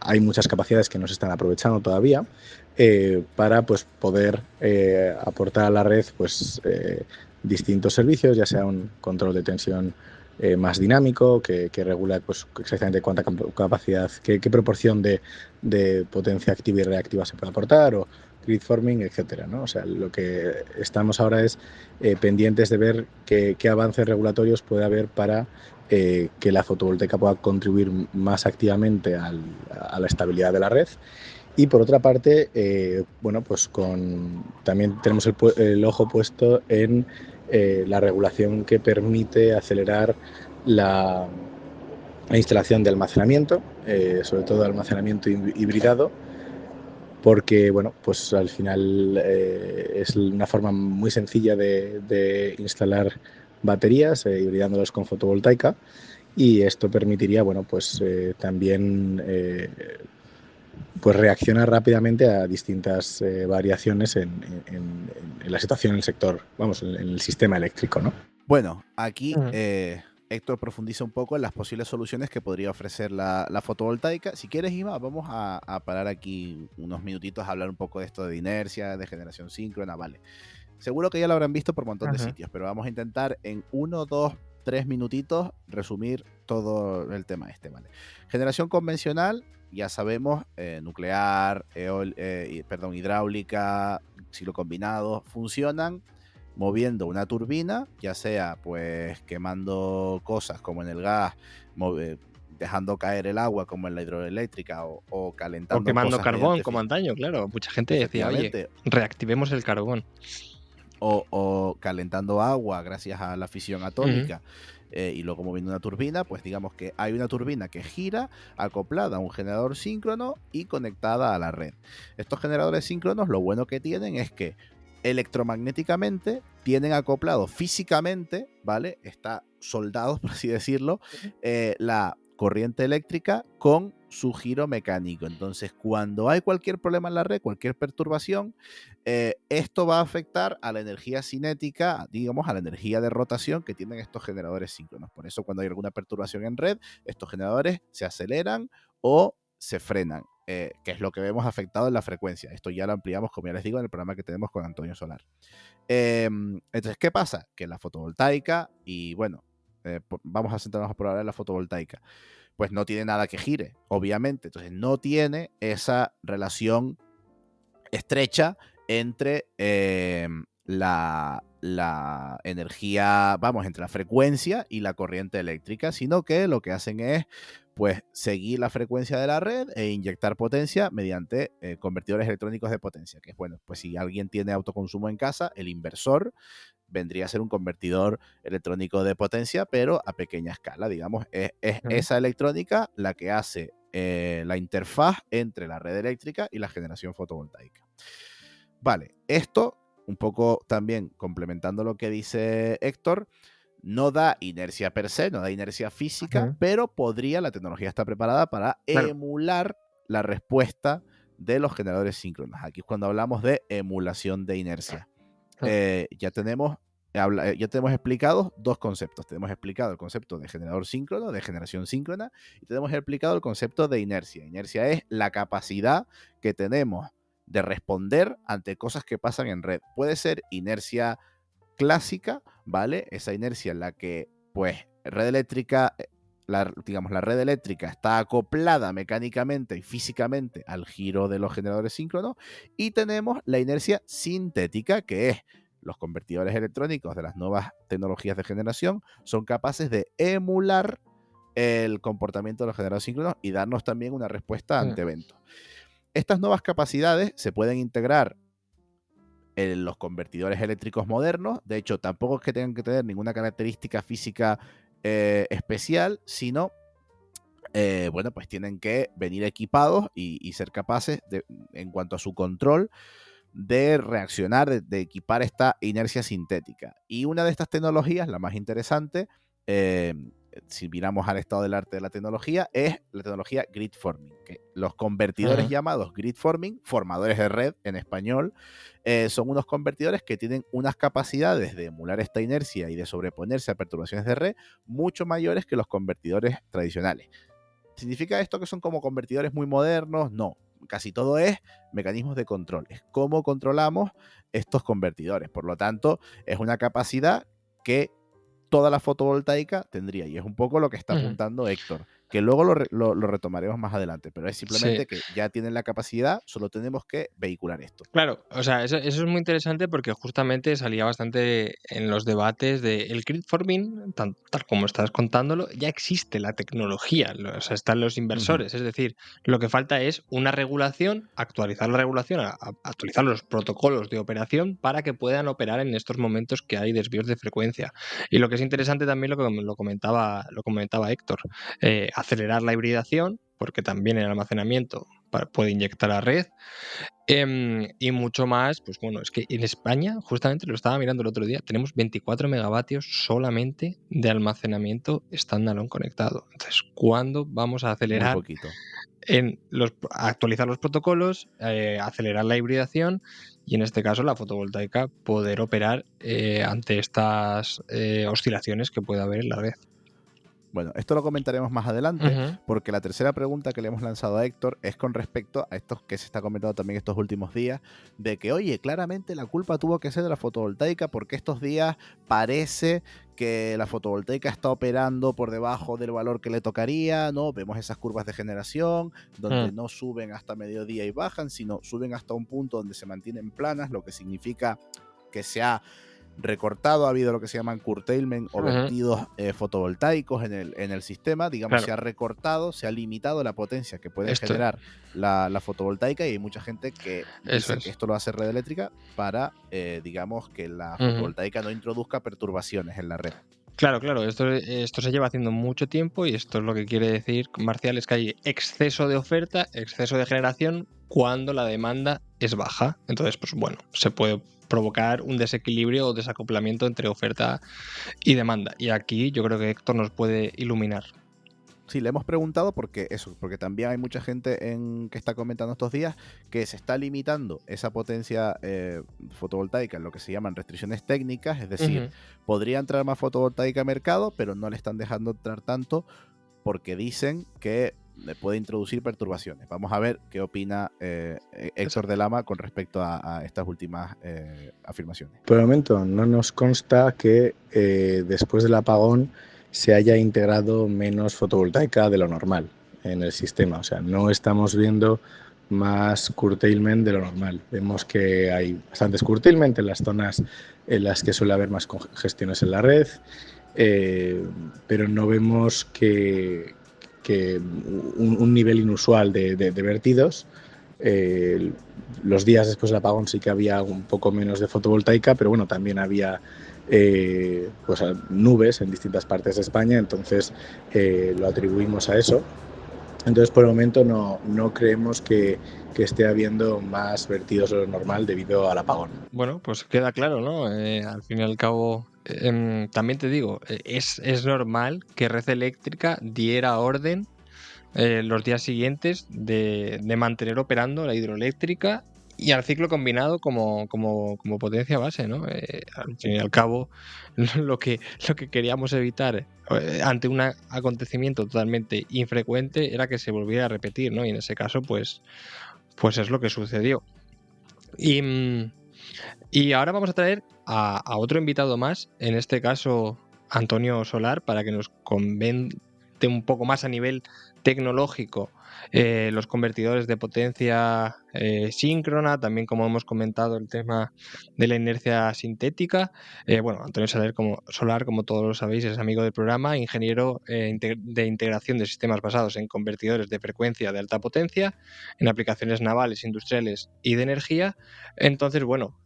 hay muchas capacidades que no se están aprovechando todavía para pues, poder aportar a la red pues, distintos servicios, ya sea un control de tensión más dinámico, que regula pues, exactamente cuánta capacidad, qué proporción de potencia activa y reactiva se puede aportar, o grid forming, etcétera, ¿no? O sea, lo que estamos ahora es pendientes de ver qué avances regulatorios puede haber para que la fotovoltaica pueda contribuir más activamente a la estabilidad de la red. Y por otra parte, bueno, pues también tenemos el ojo puesto en la regulación que permite acelerar la instalación de almacenamiento, sobre todo almacenamiento hibridado, porque bueno, pues al final es una forma muy sencilla de instalar baterías, hibridándolas con fotovoltaica, y esto permitiría, bueno, pues también pues reaccionar rápidamente a distintas variaciones en la situación en el sector, vamos, en el sistema eléctrico, ¿no? Bueno, aquí Héctor profundiza un poco en las posibles soluciones que podría ofrecer la fotovoltaica. Si quieres, Ima, vamos a parar aquí unos minutitos a hablar un poco de esto de inercia, de generación síncrona, vale. Seguro que ya lo habrán visto por un montón de sitios, pero vamos a intentar en 1, 2, 3 minutitos resumir todo el tema este, ¿vale? Generación convencional, ya sabemos, nuclear, hidráulica, ciclo combinado, funcionan moviendo una turbina, ya sea pues quemando cosas como en el gas, dejando caer el agua como en la hidroeléctrica, o calentando o quemando cosas carbón como antaño, claro. Mucha gente decía, oye, reactivemos el carbón. O calentando agua gracias a la fisión atómica. Y luego moviendo una turbina, pues digamos que hay una turbina que gira acoplada a un generador síncrono y conectada a la red. Estos generadores síncronos, lo bueno que tienen es que electromagnéticamente tienen acoplado físicamente, ¿vale? Está soldados, por así decirlo, la corriente eléctrica con su giro mecánico. Entonces, cuando hay cualquier problema en la red, cualquier perturbación, esto va a afectar a la energía cinética, digamos, a la energía de rotación que tienen estos generadores síncronos. Por eso, cuando hay alguna perturbación en red, estos generadores se aceleran o se frenan, que es lo que vemos afectado en la frecuencia. Esto ya lo ampliamos, como ya les digo, en el programa que tenemos con Antonio Solar. Entonces, ¿qué pasa? Que la fotovoltaica, y bueno, vamos a centrarnos por ahora en la fotovoltaica, pues no tiene nada que gire, obviamente. Entonces no tiene esa relación estrecha entre la energía, vamos, entre la frecuencia y la corriente eléctrica, sino que lo que hacen es pues seguir la frecuencia de la red e inyectar potencia mediante convertidores electrónicos de potencia, que es bueno, pues si alguien tiene autoconsumo en casa, el inversor vendría a ser un convertidor electrónico de potencia, pero a pequeña escala, digamos. Es esa electrónica la que hace la interfaz entre la red eléctrica y la generación fotovoltaica. Vale, esto, un poco también complementando lo que dice Héctor, no da inercia per se, no da inercia física, pero la tecnología está preparada para emular la respuesta de los generadores síncronos. Aquí es cuando hablamos de emulación de inercia. Ya tenemos explicados dos conceptos. Tenemos explicado el concepto de generador síncrono, de generación síncrona, y tenemos explicado el concepto de inercia. Inercia es la capacidad que tenemos de responder ante cosas que pasan en red. Puede ser inercia clásica, ¿vale? Esa inercia en la que, pues, red eléctrica, la red eléctrica está acoplada mecánicamente y físicamente al giro de los generadores síncronos, y tenemos la inercia sintética, que es los convertidores electrónicos de las nuevas tecnologías de generación, son capaces de emular el comportamiento de los generadores síncronos y darnos también una respuesta ante eventos. Estas nuevas capacidades se pueden integrar en los convertidores eléctricos modernos. De hecho, tampoco es que tengan que tener ninguna característica física especial, sino bueno, pues tienen que venir equipados y ser capaces de, en cuanto a su control, de reaccionar, de equipar esta inercia sintética. Y una de estas tecnologías, la más interesante, si miramos al estado del arte de la tecnología, es la tecnología grid forming. Que los convertidores llamados grid forming, formadores de red en español, son unos convertidores que tienen unas capacidades de emular esta inercia y de sobreponerse a perturbaciones de red mucho mayores que los convertidores tradicionales. ¿Significa esto que son como convertidores muy modernos? No. Casi todo es mecanismos de control. Es cómo controlamos estos convertidores. Por lo tanto, es una capacidad que toda la fotovoltaica tendría. Y es un poco lo que está apuntando Héctor, que luego lo retomaremos más adelante. Pero es simplemente que ya tienen la capacidad, solo tenemos que vehicular esto. Claro, o sea, eso es muy interesante porque justamente salía bastante en los debates de el grid forming, tal como estás contándolo, ya existe la tecnología, o sea, están los inversores. Es decir, lo que falta es una regulación, actualizar la regulación, actualizar los protocolos de operación para que puedan operar en estos momentos que hay desvíos de frecuencia. Y lo que es interesante también, lo comentaba Héctor, acelerar la hibridación, porque también el almacenamiento puede inyectar a red. Y mucho más, pues bueno, es que en España, justamente lo estaba mirando el otro día, tenemos 24 megavatios solamente de almacenamiento standalone conectado. Entonces, ¿cuándo vamos a acelerar? Muy poquito. Actualizar los protocolos, acelerar la hibridación y en este caso la fotovoltaica poder operar ante estas oscilaciones que puede haber en la red. Bueno, esto lo comentaremos más adelante, porque la tercera pregunta que le hemos lanzado a Héctor es con respecto a esto que se está comentando también estos últimos días, de que, oye, claramente la culpa tuvo que ser de la fotovoltaica porque estos días parece que la fotovoltaica está operando por debajo del valor que le tocaría, ¿no? Vemos esas curvas de generación donde no suben hasta mediodía y bajan, sino suben hasta un punto donde se mantienen planas, lo que significa que se ha recortado, ha habido lo que se llaman curtailment o vertidos fotovoltaicos en el sistema, digamos, claro. Se ha recortado, se ha limitado la potencia que puede generar la fotovoltaica, y hay mucha gente que dice que esto lo hace red eléctrica para, digamos, que la fotovoltaica no introduzca perturbaciones en la red. Claro, esto se lleva haciendo mucho tiempo, y esto es lo que quiere decir, Marcial, es que hay exceso de oferta, exceso de generación cuando la demanda es baja. Entonces, pues bueno, se puede provocar un desequilibrio o desacoplamiento entre oferta y demanda. Y aquí yo creo que Héctor nos puede iluminar. Sí, le hemos preguntado porque también hay mucha gente que está comentando estos días que se está limitando esa potencia fotovoltaica en lo que se llaman restricciones técnicas, es decir, podría entrar más fotovoltaica al mercado, pero no le están dejando entrar tanto porque dicen que le puede introducir perturbaciones. Vamos a ver qué opina Héctor de Lama con respecto a estas últimas afirmaciones. Por el momento no nos consta que después del apagón se haya integrado menos fotovoltaica de lo normal en el sistema. O sea, no estamos viendo más curtailment de lo normal. Vemos que hay bastantes curtailment en las zonas en las que suele haber más congestiones en la red, pero no vemos que un nivel inusual de vertidos. Los días después del apagón sí que había un poco menos de fotovoltaica, pero bueno, también había pues nubes en distintas partes de España, entonces lo atribuimos a eso. Entonces, por el momento no creemos que esté habiendo más vertidos de lo normal debido al apagón. Bueno, pues queda claro, ¿no? Al fin y al cabo, también te digo, es normal que Red Eléctrica diera orden los días siguientes de mantener operando la hidroeléctrica y al ciclo combinado como potencia base, ¿no? Al fin y al cabo, lo que queríamos evitar ante un acontecimiento totalmente infrecuente era que se volviera a repetir, ¿no? Y en ese caso, pues es lo que sucedió. Y ahora vamos a traer a otro invitado más, en este caso Antonio Solar, para que nos comente un poco más a nivel tecnológico los convertidores de potencia síncrona, también como hemos comentado el tema de la inercia sintética. Bueno, Antonio Solar, como todos lo sabéis, es amigo del programa, ingeniero de integración de sistemas basados en convertidores de frecuencia de alta potencia, en aplicaciones navales, industriales y de energía. Entonces, bueno,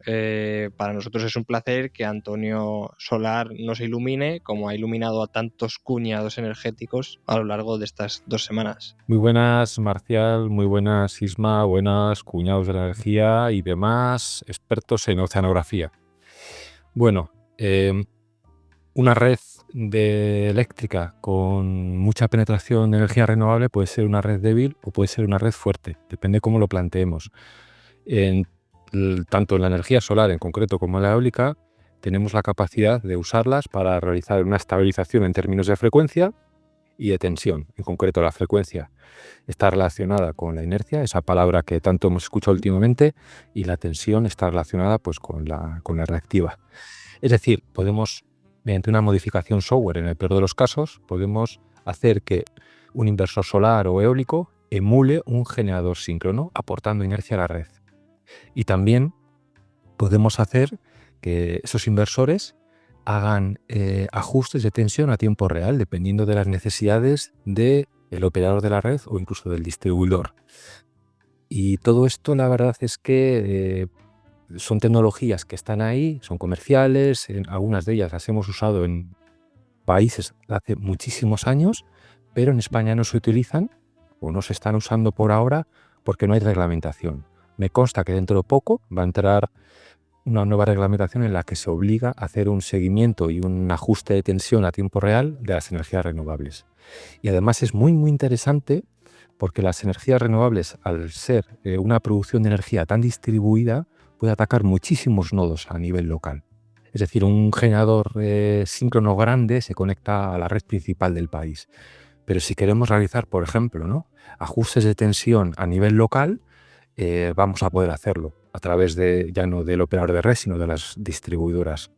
para nosotros es un placer que Antonio Solar nos ilumine, como ha iluminado a tantos cuñados energéticos a lo largo de estas 2 semanas. Muy buenas, Marcial, muy buenas, Isma, buenas, cuñados de la energía y demás expertos en oceanografía. Bueno, una red eléctrica con mucha penetración de energía renovable puede ser una red débil o puede ser una red fuerte, depende cómo lo planteemos. Tanto en la energía solar en concreto como en la eólica, tenemos la capacidad de usarlas para realizar una estabilización en términos de frecuencia y de tensión. En concreto, la frecuencia está relacionada con la inercia, esa palabra que tanto hemos escuchado últimamente, y la tensión está relacionada pues, con la reactiva. Es decir, podemos, mediante una modificación software, en el peor de los casos, podemos hacer que un inversor solar o eólico emule un generador síncrono, aportando inercia a la red. Y también podemos hacer que esos inversores hagan ajustes de tensión a tiempo real, dependiendo de las necesidades del operador de la red o incluso del distribuidor. Y todo esto, la verdad es que son tecnologías que están ahí, son comerciales, algunas de ellas las hemos usado en países hace muchísimos años, pero en España no se utilizan o no se están usando por ahora porque no hay reglamentación. Me consta que dentro de poco va a entrar una nueva reglamentación en la que se obliga a hacer un seguimiento y un ajuste de tensión a tiempo real de las energías renovables. Y además es muy, muy interesante porque las energías renovables, al ser una producción de energía tan distribuida, puede atacar muchísimos nodos a nivel local. Es decir, un generador síncrono grande se conecta a la red principal del país. Pero si queremos realizar, por ejemplo, ¿no?, ajustes de tensión a nivel local, vamos a poder hacerlo a través ya no del operador de red, sino de las distribuidoras.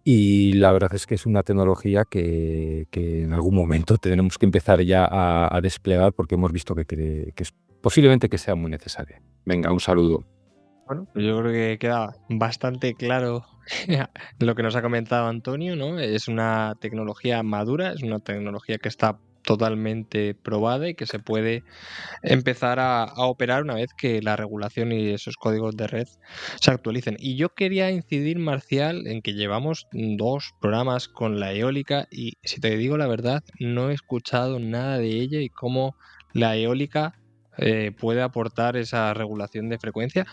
Y la verdad es que es una tecnología que en algún momento tenemos que empezar ya a desplegar porque hemos visto que es posiblemente que sea muy necesaria. Venga, un saludo. Bueno, yo creo que queda bastante claro lo que nos ha comentado Antonio, ¿no? Es una tecnología madura, es una tecnología que está totalmente probada y que se puede empezar a operar una vez que la regulación y esos códigos de red se actualicen. Y yo quería incidir, Marcial, en que llevamos 2 programas con la eólica y, si te digo la verdad, no he escuchado nada de ella y cómo la eólica puede aportar esa regulación de frecuencia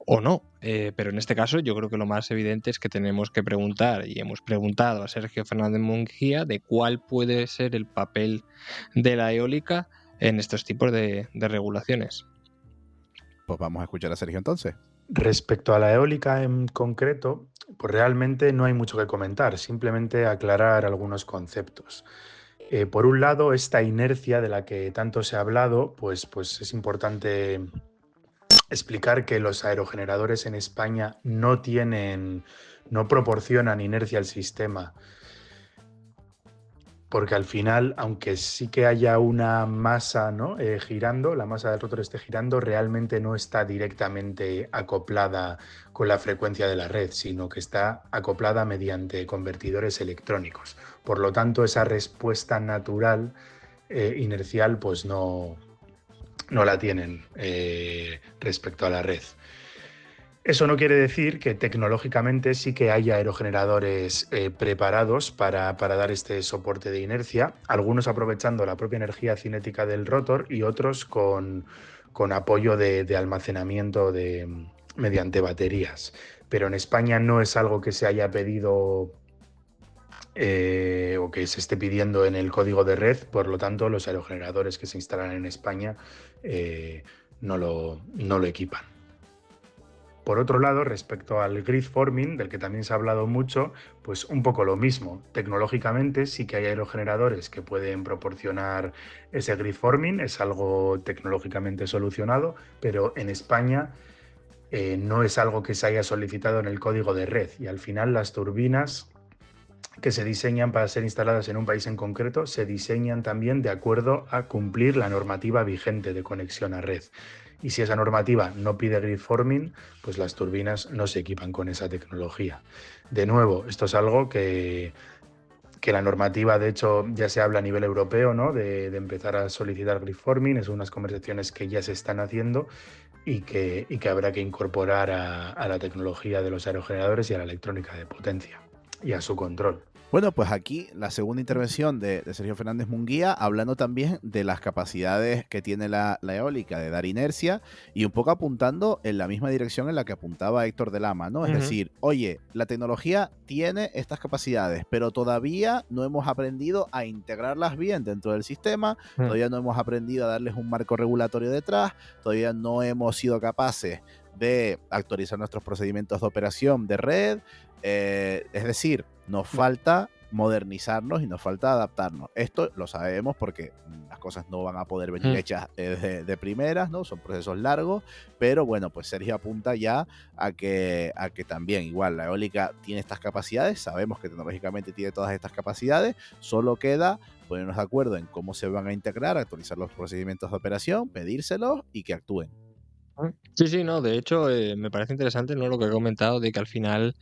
o no, pero en este caso yo creo que lo más evidente es que tenemos que preguntar, y hemos preguntado a Sergio Fernández Munguía, de cuál puede ser el papel de la eólica en estos tipos de regulaciones. Pues vamos a escuchar a Sergio entonces. Respecto a la eólica en concreto, pues realmente no hay mucho que comentar, simplemente aclarar algunos conceptos. Por un lado, esta inercia de la que tanto se ha hablado, pues es importante explicar que los aerogeneradores en España no proporcionan inercia al sistema, porque al final, aunque sí que haya una masa, ¿no?, girando, la masa del rotor esté girando, realmente no está directamente acoplada con la frecuencia de la red, sino que está acoplada mediante convertidores electrónicos. Por lo tanto, esa respuesta natural inercial pues no la tienen respecto a la red. Eso no quiere decir que tecnológicamente sí que haya aerogeneradores preparados para dar este soporte de inercia, algunos aprovechando la propia energía cinética del rotor y otros con apoyo de almacenamiento mediante baterías. Pero en España no es algo que se haya pedido o que se esté pidiendo en el código de red, por lo tanto los aerogeneradores que se instalan en España no lo equipan. Por otro lado, respecto al grid forming, del que también se ha hablado mucho, pues un poco lo mismo. Tecnológicamente sí que hay aerogeneradores que pueden proporcionar ese grid forming, es algo tecnológicamente solucionado, pero en España no es algo que se haya solicitado en el código de red, y al final las turbinas que se diseñan para ser instaladas en un país en concreto se diseñan también de acuerdo a cumplir la normativa vigente de conexión a red. Y si esa normativa no pide grid forming, pues las turbinas no se equipan con esa tecnología. De nuevo, esto es algo que la normativa, de hecho, ya se habla a nivel europeo, ¿no? de empezar a solicitar grid forming. Es unas conversaciones que ya se están haciendo y que habrá que incorporar a la tecnología de los aerogeneradores y a la electrónica de potencia y a su control. Bueno, pues aquí la segunda intervención de Sergio Fernández Munguía, hablando también de las capacidades que tiene la eólica de dar inercia y un poco apuntando en la misma dirección en la que apuntaba Héctor de Lama, ¿no? Es decir, oye, la tecnología tiene estas capacidades, pero todavía no hemos aprendido a integrarlas bien dentro del sistema, todavía no hemos aprendido a darles un marco regulatorio detrás, todavía no hemos sido capaces de actualizar nuestros procedimientos de operación de red, es decir, nos falta modernizarnos y nos falta adaptarnos. Esto lo sabemos porque las cosas no van a poder venir hechas de primeras, ¿no? Son procesos largos, pero bueno, pues Sergio apunta ya a que también igual la eólica tiene estas capacidades, sabemos que tecnológicamente tiene todas estas capacidades, solo queda ponernos de acuerdo en cómo se van a integrar, actualizar los procedimientos de operación, pedírselos y que actúen. Sí, no, de hecho me parece interesante, ¿no?, lo que he comentado de que al final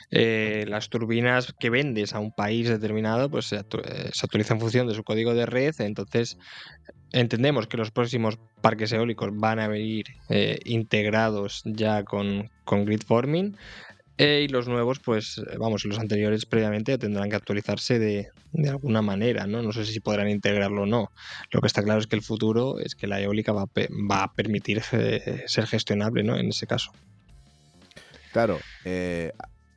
las turbinas que vendes a un país determinado pues se actualizan en función de su código de red, entonces entendemos que los próximos parques eólicos van a venir integrados ya con grid forming. Y los nuevos, pues, vamos, los anteriores previamente tendrán que actualizarse de alguna manera, ¿no? No sé si podrán integrarlo o no. Lo que está claro es que el futuro es que la eólica va a permitir ser gestionable, ¿no? En ese caso. Claro,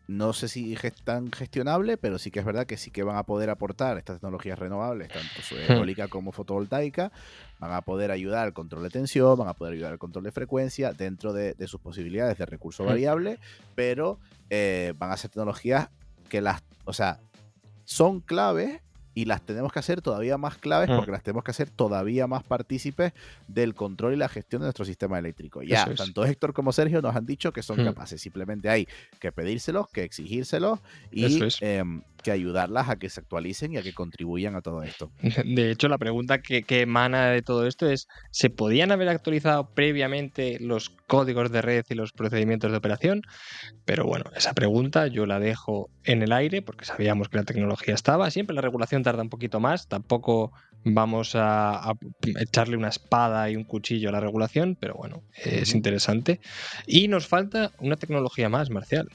no sé si es tan gestionable, pero sí que es verdad que sí que van a poder aportar estas tecnologías renovables, tanto eólica como fotovoltaica, van a poder ayudar al control de tensión, van a poder ayudar al control de frecuencia dentro de sus posibilidades de recurso variable, pero van a ser tecnologías que son claves y las tenemos que hacer todavía más claves porque las tenemos que hacer todavía más partícipes del control y la gestión de nuestro sistema eléctrico. Ya, tanto Héctor como Sergio nos han dicho que son capaces, simplemente hay que pedírselos, que exigírselos y que ayudarlas a que se actualicen y a que contribuyan a todo esto. De hecho, la pregunta que emana de todo esto es, ¿se podían haber actualizado previamente los códigos de red y los procedimientos de operación? Pero bueno, esa pregunta yo la dejo en el aire porque sabíamos que la tecnología estaba. Siempre la regulación tarda un poquito más, tampoco vamos a echarle una espada y un cuchillo a la regulación, pero bueno, es interesante. Y nos falta una tecnología más, Marcial.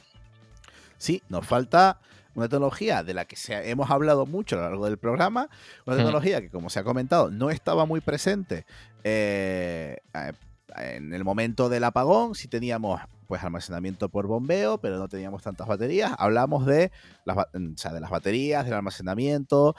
Sí, nos falta una tecnología de la que hemos hablado mucho a lo largo del programa, una tecnología que, como se ha comentado, no estaba muy presente en el momento del apagón. Sí teníamos pues almacenamiento por bombeo, pero no teníamos tantas baterías. Hablamos de las baterías, del almacenamiento.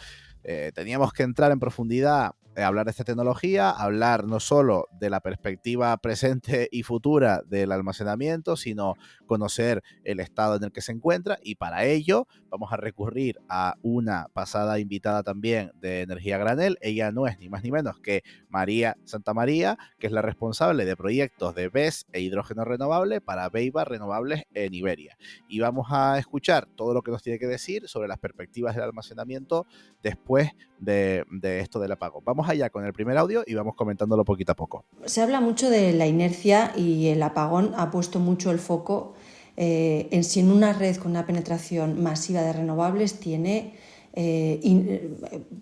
Teníamos que entrar en profundidad, hablar de esta tecnología, hablar no solo de la perspectiva presente y futura del almacenamiento, sino conocer el estado en el que se encuentra, y para ello vamos a recurrir a una pasada invitada también de Energía a Granel. Ella no es ni más ni menos que María Santamaría, que es la responsable de proyectos de BESS e hidrógeno renovable para Beiba Renovables en Iberia. Y vamos a escuchar todo lo que nos tiene que decir sobre las perspectivas del almacenamiento después de esto del apagón. Vamos allá con el primer audio y vamos comentándolo poquito a poco. Se habla mucho de la inercia y el apagón ha puesto mucho el foco en si en una red con una penetración masiva de renovables tiene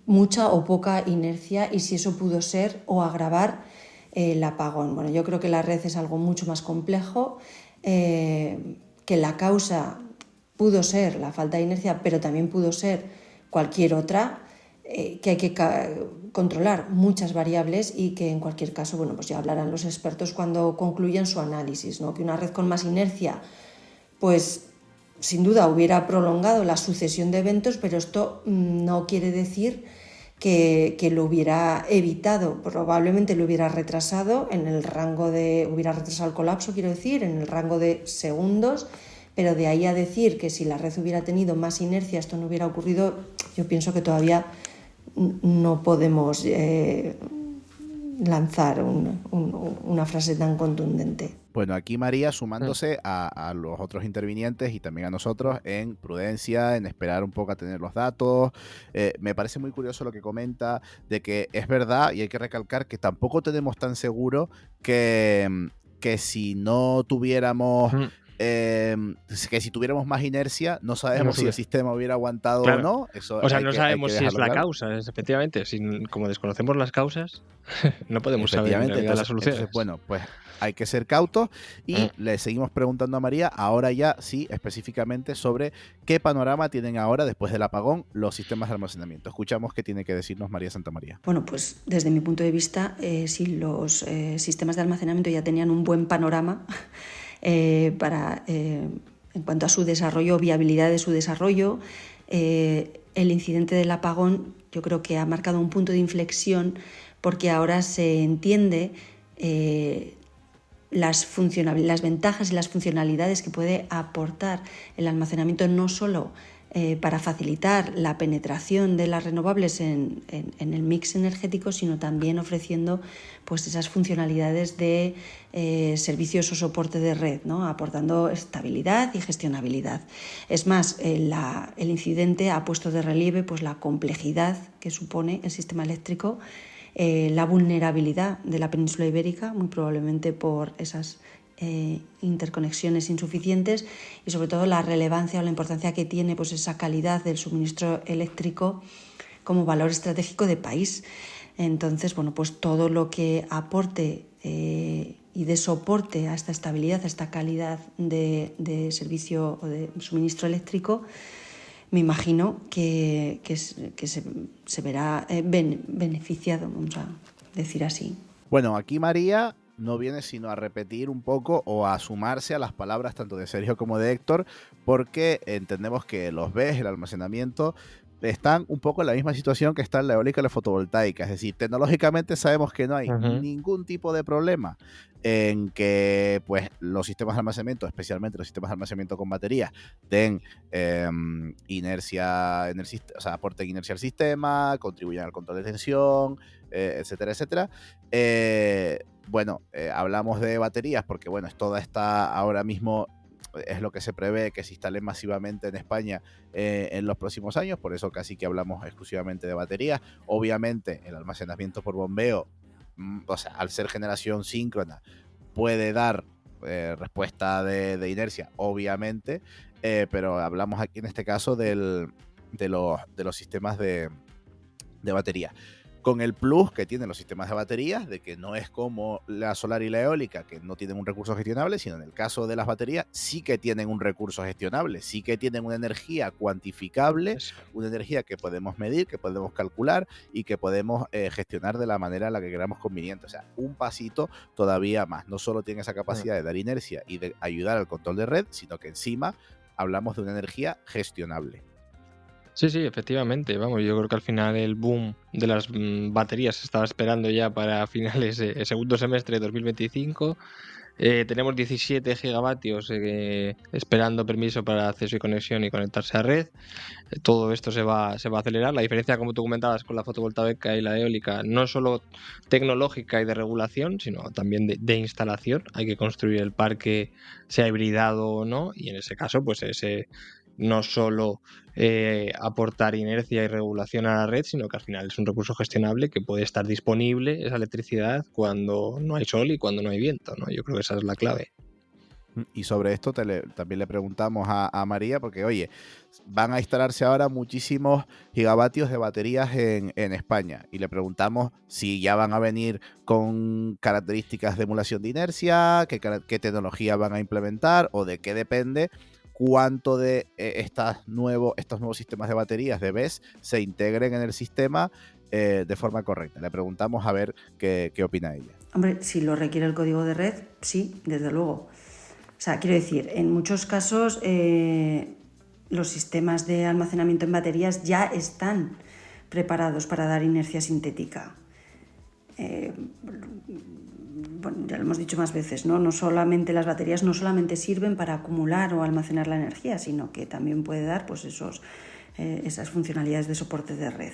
mucha o poca inercia y si eso pudo ser o agravar el apagón. Bueno, yo creo que la red es algo mucho más complejo. que la causa pudo ser la falta de inercia, pero también pudo ser cualquier otra, que hay que controlar muchas variables y que en cualquier caso, bueno, pues ya hablarán los expertos cuando concluyan su análisis, ¿no? Que una red con más inercia, pues sin duda hubiera prolongado la sucesión de eventos, pero esto no quiere decir que lo hubiera evitado, probablemente lo hubiera retrasado hubiera retrasado el colapso, quiero decir, en el rango de segundos, pero de ahí a decir que si la red hubiera tenido más inercia esto no hubiera ocurrido, yo pienso que todavía no podemos lanzar una frase tan contundente. Bueno, aquí María sumándose a los otros intervinientes y también a nosotros en prudencia, en esperar un poco a tener los datos. Me parece muy curioso lo que comenta de que es verdad, y hay que recalcar que tampoco tenemos tan seguro que si no tuviéramos... que si tuviéramos más inercia, no sabemos si el sistema hubiera aguantado o no. Eso o sea, no sabemos si es la claro. causa, efectivamente. Como desconocemos las causas, no podemos saber en realidad las soluciones. Entonces, bueno, pues hay que ser cautos y le seguimos preguntando a María, ahora ya sí, específicamente sobre qué panorama tienen ahora, después del apagón, los sistemas de almacenamiento. Escuchamos qué tiene que decirnos María Santamaría. Bueno, pues desde mi punto de vista, sí, los sistemas de almacenamiento ya tenían un buen panorama en cuanto a su desarrollo, viabilidad de su desarrollo. El incidente del apagón yo creo que ha marcado un punto de inflexión porque ahora se entiende las ventajas y las funcionalidades que puede aportar el almacenamiento, no solo para facilitar la penetración de las renovables en el mix energético, sino también ofreciendo pues esas funcionalidades de servicios o soporte de red, ¿no? Aportando estabilidad y gestionabilidad. Es más, el incidente ha puesto de relieve pues la complejidad que supone el sistema eléctrico, la vulnerabilidad de la península ibérica, muy probablemente por esas interconexiones insuficientes, y sobre todo la relevancia o la importancia que tiene pues esa calidad del suministro eléctrico como valor estratégico de país. Entonces, bueno, pues todo lo que aporte y de soporte a esta estabilidad, a esta calidad de servicio o de suministro eléctrico, me imagino que se verá beneficiado, vamos a decir así. Bueno, aquí María no viene sino a repetir un poco o a sumarse a las palabras tanto de Sergio como de Héctor, porque entendemos que los BESS, el almacenamiento, están un poco en la misma situación que está la eólica y la fotovoltaica. Es decir, tecnológicamente sabemos que no hay ningún tipo de problema en que pues, los sistemas de almacenamiento, especialmente los sistemas de almacenamiento con baterías, den inercia en el sistema, o sea, aporten inercia al sistema, contribuyan al control de tensión, etcétera, etcétera. Bueno, hablamos de baterías porque, bueno, toda esta ahora mismo es lo que se prevé que se instale masivamente en España en los próximos años, por eso casi que hablamos exclusivamente de baterías. Obviamente el almacenamiento por bombeo, o sea, al ser generación síncrona, puede dar respuesta de inercia, obviamente, pero hablamos aquí en este caso de los sistemas de batería. Con el plus que tienen los sistemas de baterías, de que no es como la solar y la eólica, que no tienen un recurso gestionable, sino en el caso de las baterías sí que tienen un recurso gestionable, sí que tienen una energía cuantificable, una energía que podemos medir, que podemos calcular y que podemos gestionar de la manera en la que queramos conveniente. O sea, un pasito todavía más. No solo tiene esa capacidad de dar inercia y de ayudar al control de red, sino que encima hablamos de una energía gestionable. Sí, efectivamente. Vamos, yo creo que al final el boom de las baterías se estaba esperando ya para finales del segundo semestre de 2025. Tenemos 17 gigavatios esperando permiso para acceso y conexión y conectarse a red. Todo esto se va a acelerar. La diferencia, como tú comentabas, con la fotovoltaica y la eólica, no solo tecnológica y de regulación, sino también de instalación. Hay que construir el parque, sea hibridado o no, y en ese caso, pues no solo aportar inercia y regulación a la red, sino que al final es un recurso gestionable que puede estar disponible esa electricidad cuando no hay sol y cuando no hay viento, ¿no? Yo creo que esa es la clave. Y sobre esto también le preguntamos a María, porque oye, van a instalarse ahora muchísimos gigavatios de baterías en España. Y le preguntamos si ya van a venir con características de emulación de inercia, qué tecnología van a implementar o de qué depende cuánto de estos nuevos sistemas de baterías de BESS se integren en el sistema de forma correcta. Le preguntamos a ver qué opina ella. Hombre, si lo requiere el código de red, sí, desde luego. O sea, quiero decir, en muchos casos los sistemas de almacenamiento en baterías ya están preparados para dar inercia sintética. Bueno, ya lo hemos dicho más veces, ¿no? No solamente las baterías no solamente sirven para acumular o almacenar la energía, sino que también puede dar pues esas funcionalidades de soporte de red.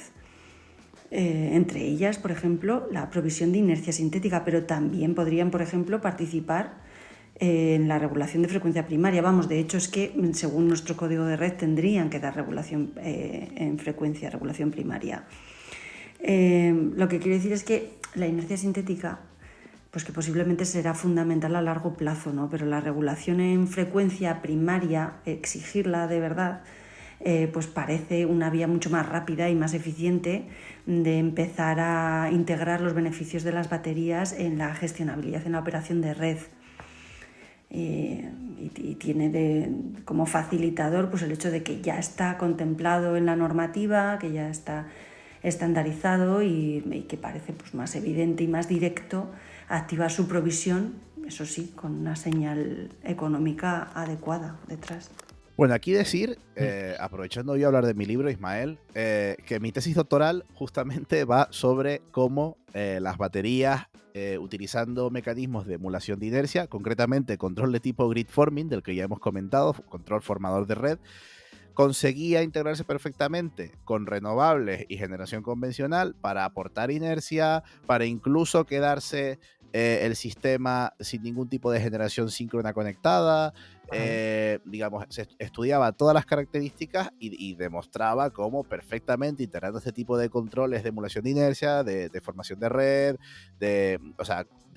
Entre ellas, por ejemplo, la provisión de inercia sintética, pero también podrían, por ejemplo, participar en la regulación de frecuencia primaria. Vamos, de hecho es que según nuestro código de red tendrían que dar regulación en frecuencia, regulación primaria. Lo que quiero decir es que la inercia sintética, pues que posiblemente será fundamental a largo plazo, ¿no? Pero la regulación en frecuencia primaria, exigirla de verdad, pues parece una vía mucho más rápida y más eficiente de empezar a integrar los beneficios de las baterías en la gestionabilidad, en la operación de red. Y tiene como facilitador pues el hecho de que ya está contemplado en la normativa, que ya está estandarizado y que parece pues más evidente y más directo activar su provisión, eso sí, con una señal económica adecuada detrás. Bueno, aquí decir, aprovechando yo a hablar de mi libro, Ismael, que mi tesis doctoral justamente va sobre cómo las baterías, utilizando mecanismos de emulación de inercia, concretamente control de tipo grid forming, del que ya hemos comentado, control formador de red, conseguía integrarse perfectamente con renovables y generación convencional para aportar inercia, para incluso quedarse el sistema sin ningún tipo de generación síncrona conectada. Digamos, se estudiaba todas las características y demostraba cómo perfectamente integrando este tipo de controles de emulación de inercia, de formación de red, de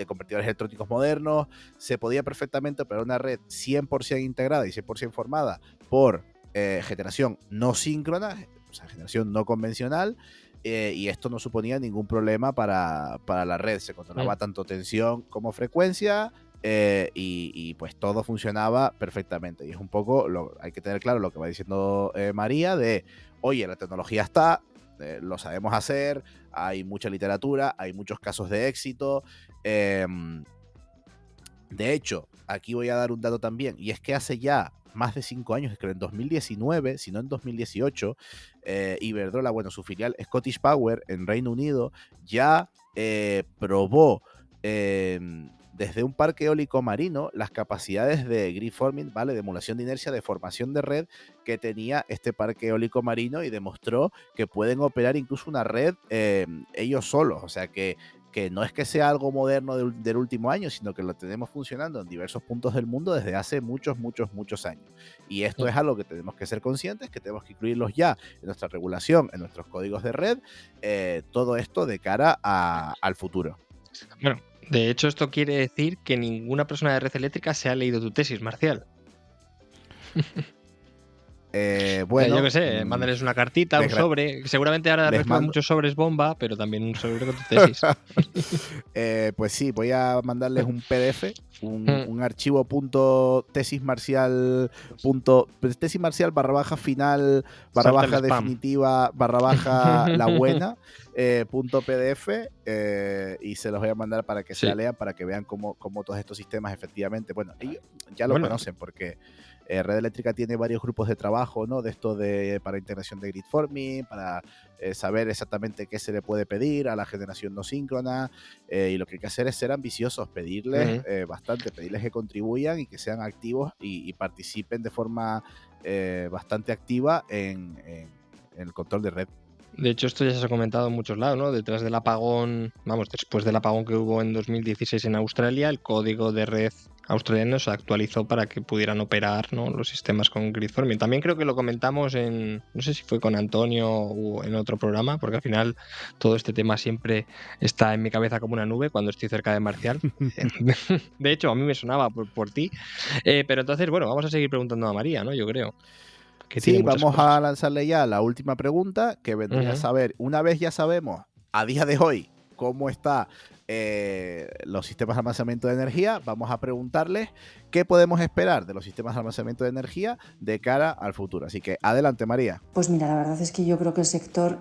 convertidores electrónicos modernos, se podía perfectamente operar una red 100% integrada y 100% formada por generación no síncrona, o sea, generación no convencional, y esto no suponía ningún problema para la red. Se controlaba tanto tensión como frecuencia, y pues todo funcionaba perfectamente. Y es un poco, hay que tener claro lo que va diciendo María, de, oye, la tecnología está, lo sabemos hacer, hay mucha literatura, hay muchos casos de éxito. De hecho, aquí voy a dar un dato también, y es que hace ya más de 5 años, creo en 2019, si no en 2018, Iberdrola, bueno, su filial Scottish Power en Reino Unido, ya probó desde un parque eólico marino las capacidades de grid forming, ¿vale? De emulación de inercia, de formación de red que tenía este parque eólico marino, y demostró que pueden operar incluso una red ellos solos. O sea que no es que sea algo moderno del último año, sino que lo tenemos funcionando en diversos puntos del mundo desde hace muchos años. Y esto es algo que tenemos que ser conscientes, que tenemos que incluirlos ya en nuestra regulación, en nuestros códigos de red, todo esto de cara al futuro. Bueno, de hecho esto quiere decir que ninguna persona de red eléctrica se ha leído tu tesis, Marcial. Bueno, yo qué sé, mándales una cartita, un sobre. Seguramente ahora reciben muchos sobres bomba, pero también un sobre con tu tesis. Pues sí, voy a mandarles un PDF, un archivo .tesismarcial /final /definitiva /la buena .pdf, y se los voy a mandar para que se la lean, para que vean cómo todos estos sistemas efectivamente, bueno, ellos ya lo conocen, porque Red Eléctrica tiene varios grupos de trabajo, ¿no? De esto para integración de grid forming, para saber exactamente qué se le puede pedir a la generación no síncrona, y lo que hay que hacer es ser ambiciosos, pedirles bastante, pedirles que contribuyan y que sean activos y participen de forma bastante activa en el control de red. De hecho, esto ya se ha comentado en muchos lados, ¿no? Detrás del apagón, después del apagón que hubo en 2016 en Australia, el código de red australiano se actualizó para que pudieran operar, ¿no?, los sistemas con gridforming. También creo que lo comentamos no sé si fue con Antonio o en otro programa, porque al final todo este tema siempre está en mi cabeza como una nube cuando estoy cerca de Marcial. De hecho, a mí me sonaba por ti. Pero entonces, bueno, vamos a seguir preguntando a María, ¿no? Yo creo que tiene Sí, muchas vamos cosas. a lanzarle ya la última pregunta, que vendría a saber, una vez ya sabemos, a día de hoy, cómo está los sistemas de almacenamiento de energía, vamos a preguntarles qué podemos esperar de los sistemas de almacenamiento de energía de cara al futuro. Así que adelante, María. Pues mira, la verdad es que yo creo que el sector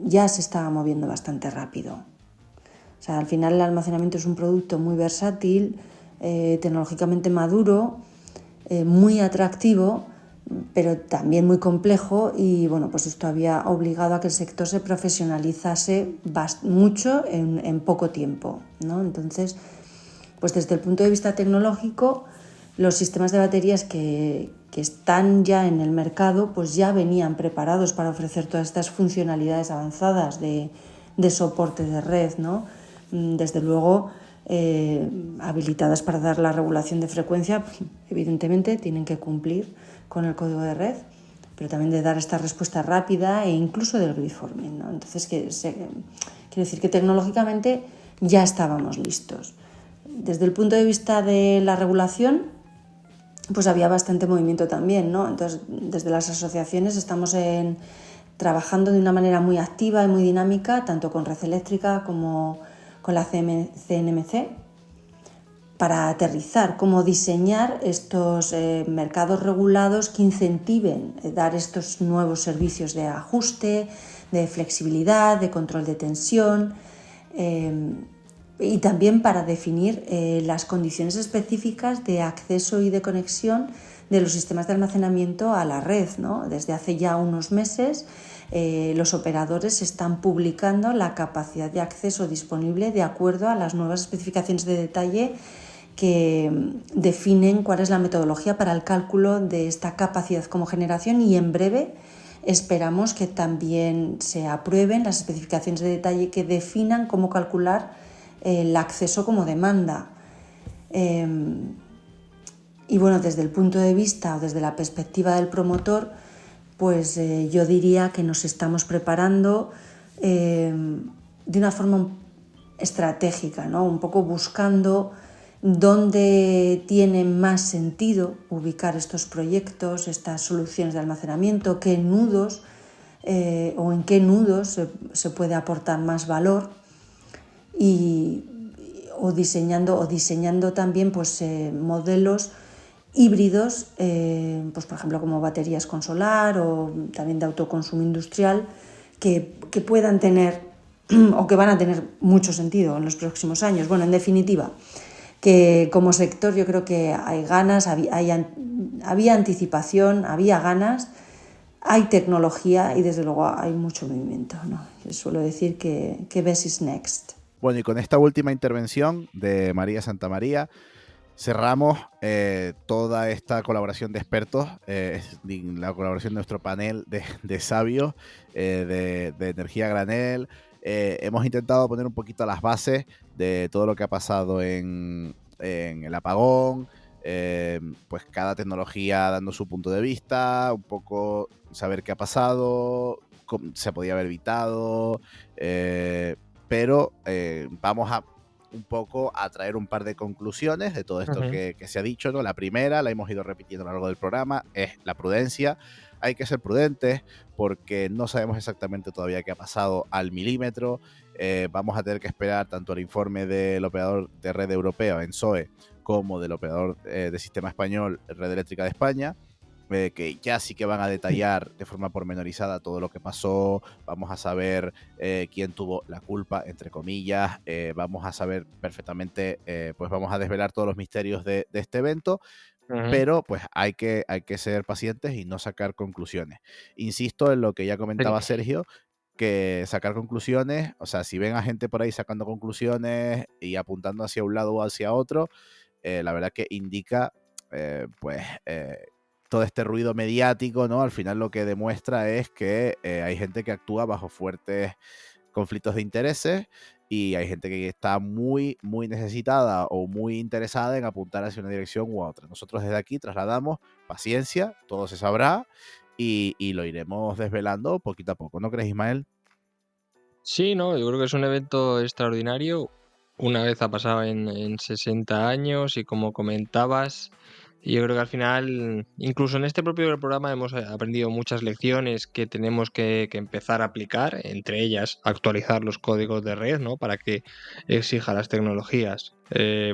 ya se está moviendo bastante rápido. O sea, al final el almacenamiento es un producto muy versátil, tecnológicamente maduro, muy atractivo, pero también muy complejo, y bueno, pues esto había obligado a que el sector se profesionalizase mucho en poco tiempo, ¿no? Entonces, pues desde el punto de vista tecnológico, los sistemas de baterías que están ya en el mercado, pues ya venían preparados para ofrecer todas estas funcionalidades avanzadas de soporte de red, ¿no? Desde luego, habilitadas para dar la regulación de frecuencia, evidentemente tienen que cumplir con el código de red, pero también de dar esta respuesta rápida e incluso del gridforming, ¿no? Entonces, quiero decir que tecnológicamente ya estábamos listos. Desde el punto de vista de la regulación, pues había bastante movimiento también, ¿no? Entonces, desde las asociaciones estamos trabajando de una manera muy activa y muy dinámica, tanto con Red Eléctrica como con la CNMC, para aterrizar, cómo diseñar estos mercados regulados que incentiven dar estos nuevos servicios de ajuste, de flexibilidad, de control de tensión, y también para definir las condiciones específicas de acceso y de conexión de los sistemas de almacenamiento a la red, ¿no? Desde hace ya unos meses los operadores están publicando la capacidad de acceso disponible de acuerdo a las nuevas especificaciones de detalle que definen cuál es la metodología para el cálculo de esta capacidad como generación, y en breve esperamos que también se aprueben las especificaciones de detalle que definan cómo calcular el acceso como demanda. Y bueno, desde el punto de vista o desde la perspectiva del promotor, pues yo diría que nos estamos preparando de una forma estratégica, ¿no? Un poco buscando dónde tiene más sentido ubicar estos proyectos, estas soluciones de almacenamiento, qué nudos o en qué nudos se puede aportar más valor, o diseñando también pues, modelos híbridos, pues, por ejemplo como baterías con solar o también de autoconsumo industrial, que puedan tener o que van a tener mucho sentido en los próximos años. Bueno, en definitiva, que como sector yo creo que hay ganas, había anticipación, había ganas, hay tecnología y desde luego hay mucho movimiento, ¿no? Yo suelo decir que best is next. Bueno, y con esta última intervención de María Santamaría cerramos toda esta colaboración de expertos, la colaboración de nuestro panel de sabios de energía a granel. Hemos intentado poner un poquito las bases de todo lo que ha pasado en el apagón, pues cada tecnología dando su punto de vista, un poco saber qué ha pasado, cómo se podía haber evitado, pero vamos a un poco a traer un par de conclusiones de todo esto que se ha dicho, ¿no? La primera, la hemos ido repitiendo a lo largo del programa, es la prudencia. Hay que ser prudentes porque no sabemos exactamente todavía qué ha pasado al milímetro. Vamos a tener que esperar tanto el informe del operador de red europeo, ENSOE, como del operador de sistema español, Red Eléctrica de España, que ya sí que van a detallar de forma pormenorizada todo lo que pasó. Vamos a saber quién tuvo la culpa, entre comillas. Vamos a saber perfectamente, pues vamos a desvelar todos los misterios de este evento. Pero pues hay que ser pacientes y no sacar conclusiones. Insisto en lo que ya comentaba Sergio, que sacar conclusiones, o sea, si ven a gente por ahí sacando conclusiones y apuntando hacia un lado o hacia otro, la verdad que indica todo este ruido mediático, ¿no? Al final lo que demuestra es que hay gente que actúa bajo fuertes conflictos de intereses y hay gente que está muy, muy necesitada o muy interesada en apuntar hacia una dirección u otra. Nosotros desde aquí trasladamos paciencia, todo se sabrá y lo iremos desvelando poquito a poco. ¿No crees, Ismael? Sí, no, yo creo que es un evento extraordinario. Una vez ha pasado en 60 años y como comentabas, yo creo que al final, incluso en este propio programa hemos aprendido muchas lecciones que tenemos que empezar a aplicar, entre ellas actualizar los códigos de red, ¿no? Para que exija las tecnologías,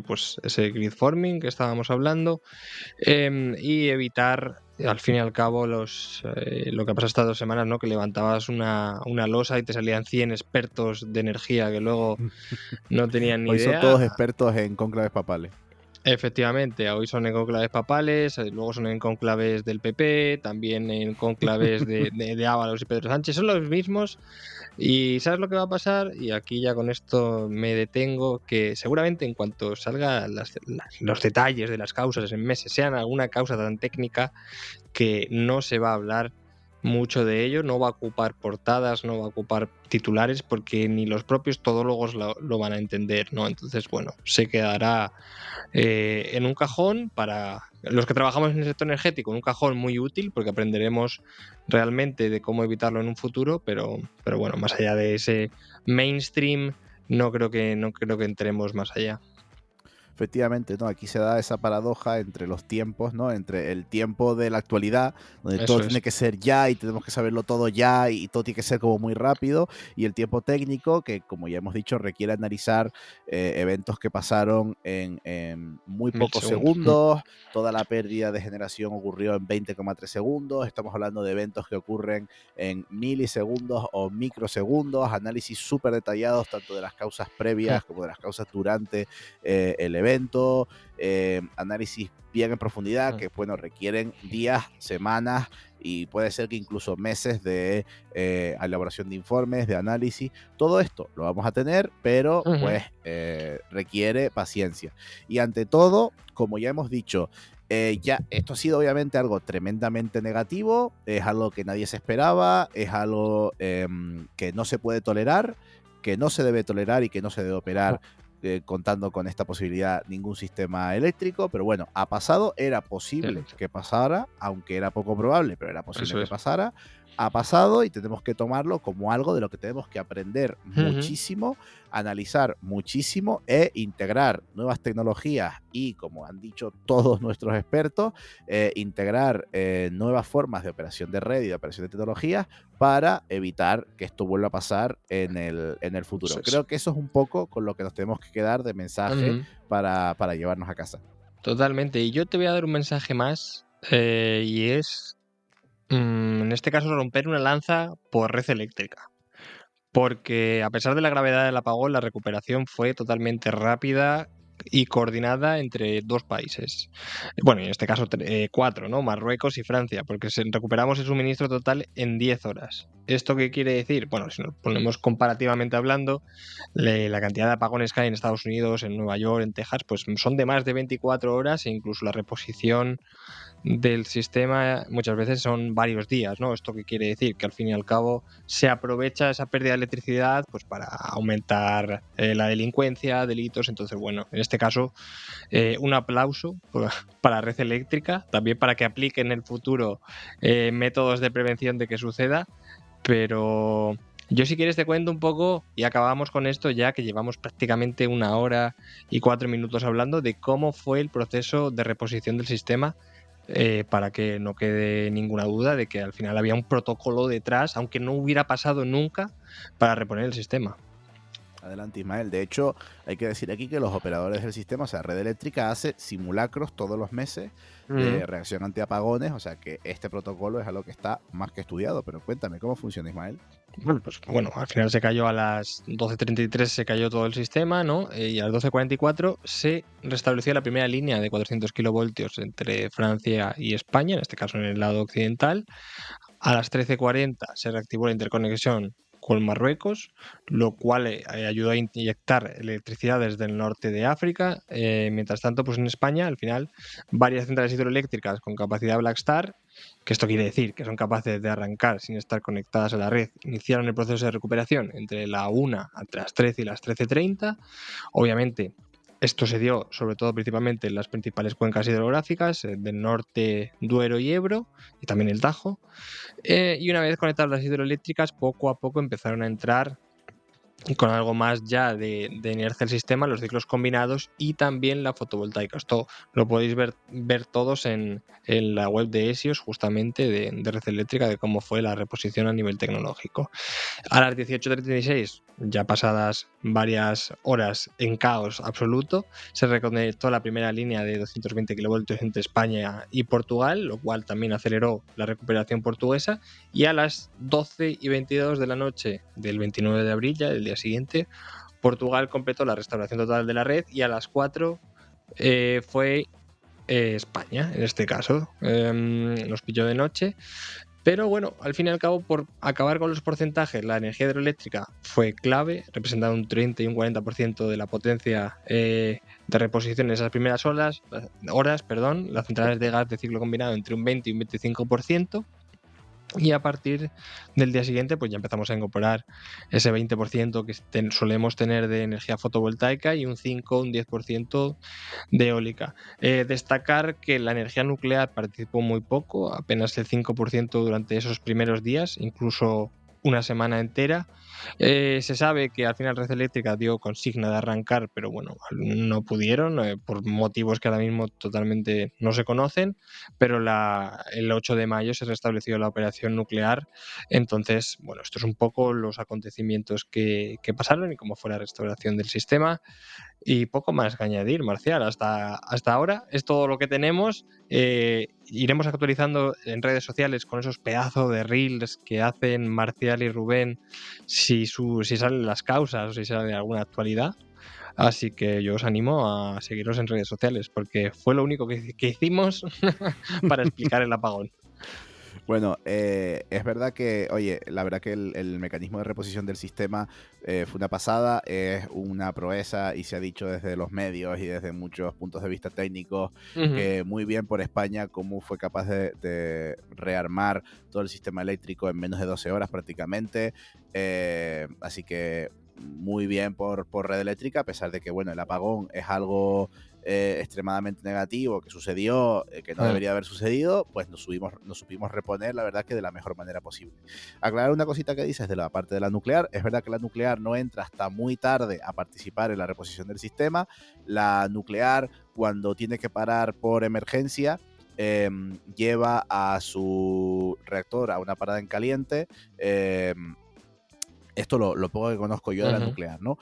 pues ese grid forming que estábamos hablando, y evitar, al fin y al cabo, lo que pasa estas 2 semanas, ¿no? Que levantabas una losa y te salían 100 expertos de energía que luego no tenían ni Hoy son idea. todos expertos en cónclaves papales. Efectivamente, hoy son en conclaves papales, luego son en conclaves del PP, también en conclaves de Ábalos y Pedro Sánchez, son los mismos. ¿Y sabes lo que va a pasar? Y aquí ya con esto me detengo, que seguramente en cuanto salgan los detalles de las causas en meses, sean alguna causa tan técnica que no se va a hablar mucho de ello, no va a ocupar portadas, no va a ocupar titulares, porque ni los propios todólogos lo van a entender, ¿no? Entonces, bueno, se quedará en un cajón para los que trabajamos en el sector energético, un cajón muy útil porque aprenderemos realmente de cómo evitarlo en un futuro, pero bueno, más allá de ese mainstream, no creo que entremos más allá. Efectivamente, ¿no? Aquí se da esa paradoja entre los tiempos, ¿no? Entre el tiempo de la actualidad, donde todo tiene que ser ya y tenemos que saberlo todo ya y todo tiene que ser como muy rápido, y el tiempo técnico, que como ya hemos dicho, requiere analizar eventos que pasaron en muy pocos segundos. Toda la pérdida de generación ocurrió en 20,3 segundos. Estamos hablando de eventos que ocurren en milisegundos o microsegundos, análisis súper detallados tanto de las causas previas como de las causas durante el evento, análisis bien en profundidad que, bueno, requieren días, semanas y puede ser que incluso meses de elaboración de informes, de análisis. Todo esto lo vamos a tener, pero pues requiere paciencia. Y ante todo, como ya hemos dicho, ya esto ha sido obviamente algo tremendamente negativo, es algo que nadie se esperaba, es algo que no se puede tolerar, que no se debe tolerar y que no se debe operar contando con esta posibilidad ningún sistema eléctrico, pero bueno, ha pasado, era posible que pasara, aunque era poco probable, pero era posible que pasara, ha pasado y tenemos que tomarlo como algo de lo que tenemos que aprender muchísimo, analizar muchísimo e integrar nuevas tecnologías y, como han dicho todos nuestros expertos, integrar nuevas formas de operación de red y de operación de tecnologías para evitar que esto vuelva a pasar en el futuro. Creo que eso es un poco con lo que nos tenemos que quedar de mensaje para llevarnos a casa. Totalmente. Y yo te voy a dar un mensaje más y es, en este caso, romper una lanza por red eléctrica. Porque a pesar de la gravedad del apagón, la recuperación fue totalmente rápida y coordinada entre 2 países. Bueno, en este caso 4, ¿no? Marruecos y Francia, porque recuperamos el suministro total en 10 horas. ¿Esto qué quiere decir? Bueno, si nos ponemos comparativamente hablando, la cantidad de apagones que hay en Estados Unidos, en Nueva York, en Texas, pues son de más de 24 horas e incluso la reposición del sistema muchas veces son varios días, ¿no? ¿Esto qué quiere decir? Que al fin y al cabo se aprovecha esa pérdida de electricidad pues para aumentar la delincuencia, delitos. Entonces, bueno, en este caso un aplauso para la red eléctrica, también para que aplique en el futuro métodos de prevención de que suceda, pero yo, si quieres, te cuento un poco y acabamos con esto ya que llevamos prácticamente 1 hora y 4 minutos hablando de cómo fue el proceso de reposición del sistema, para que no quede ninguna duda de que al final había un protocolo detrás, aunque no hubiera pasado nunca, para reponer el sistema. Adelante, Ismael. De hecho, hay que decir aquí que los operadores del sistema, o sea, Red Eléctrica hace simulacros todos los meses de reacción ante apagones, o sea que este protocolo es algo que está más que estudiado. Pero cuéntame, ¿cómo funciona, Ismael? Bueno, al final se cayó a las 12:33, se cayó todo el sistema, ¿no? Y a las 12:44 se restableció la primera línea de 400 kilovoltios entre Francia y España, en este caso en el lado occidental. A las 13:40 se reactivó la interconexión con Marruecos, lo cual ayudó a inyectar electricidad desde el norte de África. Mientras tanto, pues en España, al final, varias centrales hidroeléctricas con capacidad Black Star, que esto quiere decir que son capaces de arrancar sin estar conectadas a la red, iniciaron el proceso de recuperación entre la 1 entre las 13 y las 13:30. Obviamente, esto se dio sobre todo principalmente en las principales cuencas hidrográficas del norte, Duero y Ebro, y también el Tajo. Y una vez conectadas las hidroeléctricas, poco a poco empezaron a entrar con algo más ya de inercia el sistema, los ciclos combinados y también la fotovoltaica. Esto lo podéis ver todos en la web de Esios, justamente de Red Eléctrica, de cómo fue la reposición a nivel tecnológico. A las 18:36, ya pasadas varias horas en caos absoluto, se reconectó la primera línea de 220 kilovoltios entre España y Portugal, lo cual también aceleró la recuperación portuguesa, y a las 12:22 de la noche del 29 de abril, ya del día siguiente, Portugal completó la restauración total de la red, y a las 4 fue España, en este caso. Nos pilló de noche. Pero bueno, al fin y al cabo, por acabar con los porcentajes, la energía hidroeléctrica fue clave, representando un 30 y un 40% de la potencia de reposición en esas primeras horas. Las centrales de gas de ciclo combinado entre un 20 y un 25%. Y a partir del día siguiente, pues ya empezamos a incorporar ese 20% que solemos tener de energía fotovoltaica y un 5, un 10% de eólica. Destacar que la energía nuclear participó muy poco, apenas el 5% durante esos primeros días, incluso una semana entera. Se sabe que al final Red Eléctrica dio consigna de arrancar, pero bueno, no pudieron, por motivos que ahora mismo totalmente no se conocen, pero el 8 de mayo se restableció la operación nuclear. Entonces, bueno, esto es un poco los acontecimientos que pasaron y cómo fue la restauración del sistema. Y poco más que añadir, Marcial. Hasta ahora es todo lo que tenemos. Iremos actualizando en redes sociales con esos pedazos de reels que hacen Marcial y Rubén si salen las causas o si sale alguna actualidad. Así que yo os animo a seguiros en redes sociales porque fue lo único que hicimos para explicar el apagón. Bueno, es verdad que, oye, la verdad que el mecanismo de reposición del sistema fue una pasada, es una proeza y se ha dicho desde los medios y desde muchos puntos de vista técnicos que muy bien por España cómo fue capaz de rearmar todo el sistema eléctrico en menos de 12 horas prácticamente, así que muy bien por Red Eléctrica, a pesar de que, bueno, el apagón es algo extremadamente negativo que sucedió, que no debería haber sucedido, pues nos supimos reponer, la verdad, que de la mejor manera posible. Aclarar una cosita que dices de la parte de la nuclear. Es verdad que la nuclear no entra hasta muy tarde a participar en la reposición del sistema. La nuclear, cuando tiene que parar por emergencia, lleva a su reactor a una parada en caliente. Esto lo poco que conozco yo de la nuclear, ¿no?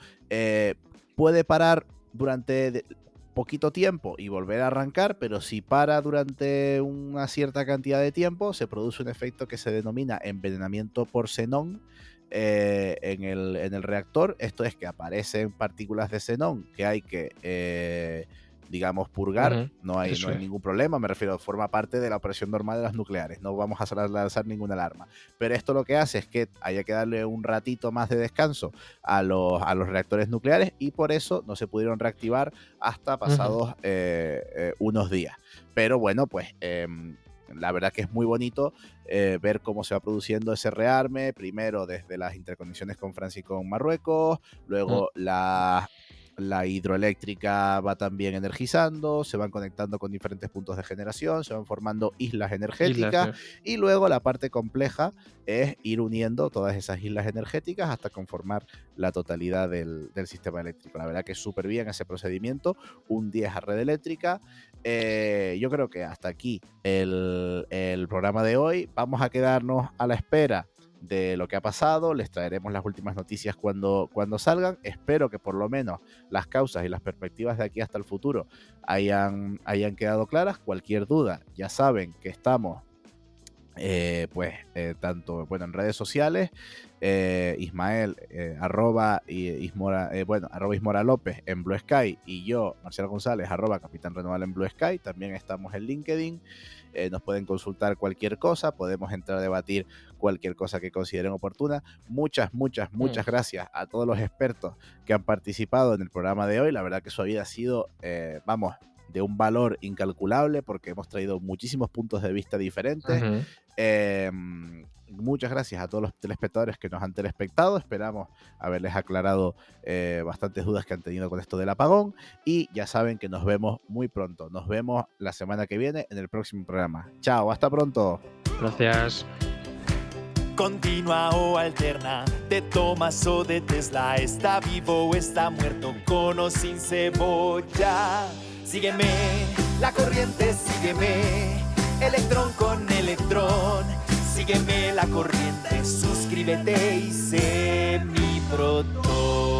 Puede parar durante poquito tiempo y volver a arrancar, pero si para durante una cierta cantidad de tiempo, se produce un efecto que se denomina envenenamiento por xenón en el reactor. Esto es que aparecen partículas de xenón que hay que, digamos, purgar. No hay ningún problema, me refiero, forma parte de la operación normal de las nucleares, no vamos a lanzar ninguna alarma, pero esto lo que hace es que haya que darle un ratito más de descanso a los reactores nucleares y por eso no se pudieron reactivar hasta pasados unos días. Pero bueno, pues la verdad que es muy bonito ver cómo se va produciendo ese rearme, primero desde las interconexiones con Francia y con Marruecos, luego la hidroeléctrica va también energizando, se van conectando con diferentes puntos de generación, se van formando islas energéticas y luego la parte compleja es ir uniendo todas esas islas energéticas hasta conformar la totalidad del sistema eléctrico. La verdad que es súper bien ese procedimiento, un 10 a Red Eléctrica. Yo creo que hasta aquí el programa de hoy. Vamos a quedarnos a la espera de lo que ha pasado, les traeremos las últimas noticias cuando salgan. Espero que por lo menos las causas y las perspectivas de aquí hasta el futuro hayan quedado claras. Cualquier duda, ya saben que estamos tanto en redes sociales, Ismael arroba Ismora López en Blue Sky, y yo, Marcial González, arroba Capitán Renovable en Blue Sky. También estamos en LinkedIn. Nos pueden consultar cualquier cosa, podemos entrar a debatir cualquier cosa que consideren oportuna. Muchas gracias a todos los expertos que han participado en el programa de hoy. La verdad que su vida ha sido, de un valor incalculable, porque hemos traído muchísimos puntos de vista diferentes. Muchas gracias a todos los telespectadores que nos han telespectado. Esperamos haberles aclarado bastantes dudas que han tenido con esto del apagón, y ya saben que nos vemos muy pronto. Nos vemos la semana que viene en el próximo programa. Chao, hasta pronto. Gracias. Continua o alterna, de Thomas o de Tesla, está vivo o está muerto, con o sin cebolla. Sígueme, la corriente, sígueme, electrón con electrón. Sígueme la corriente, suscríbete y sé mi protón.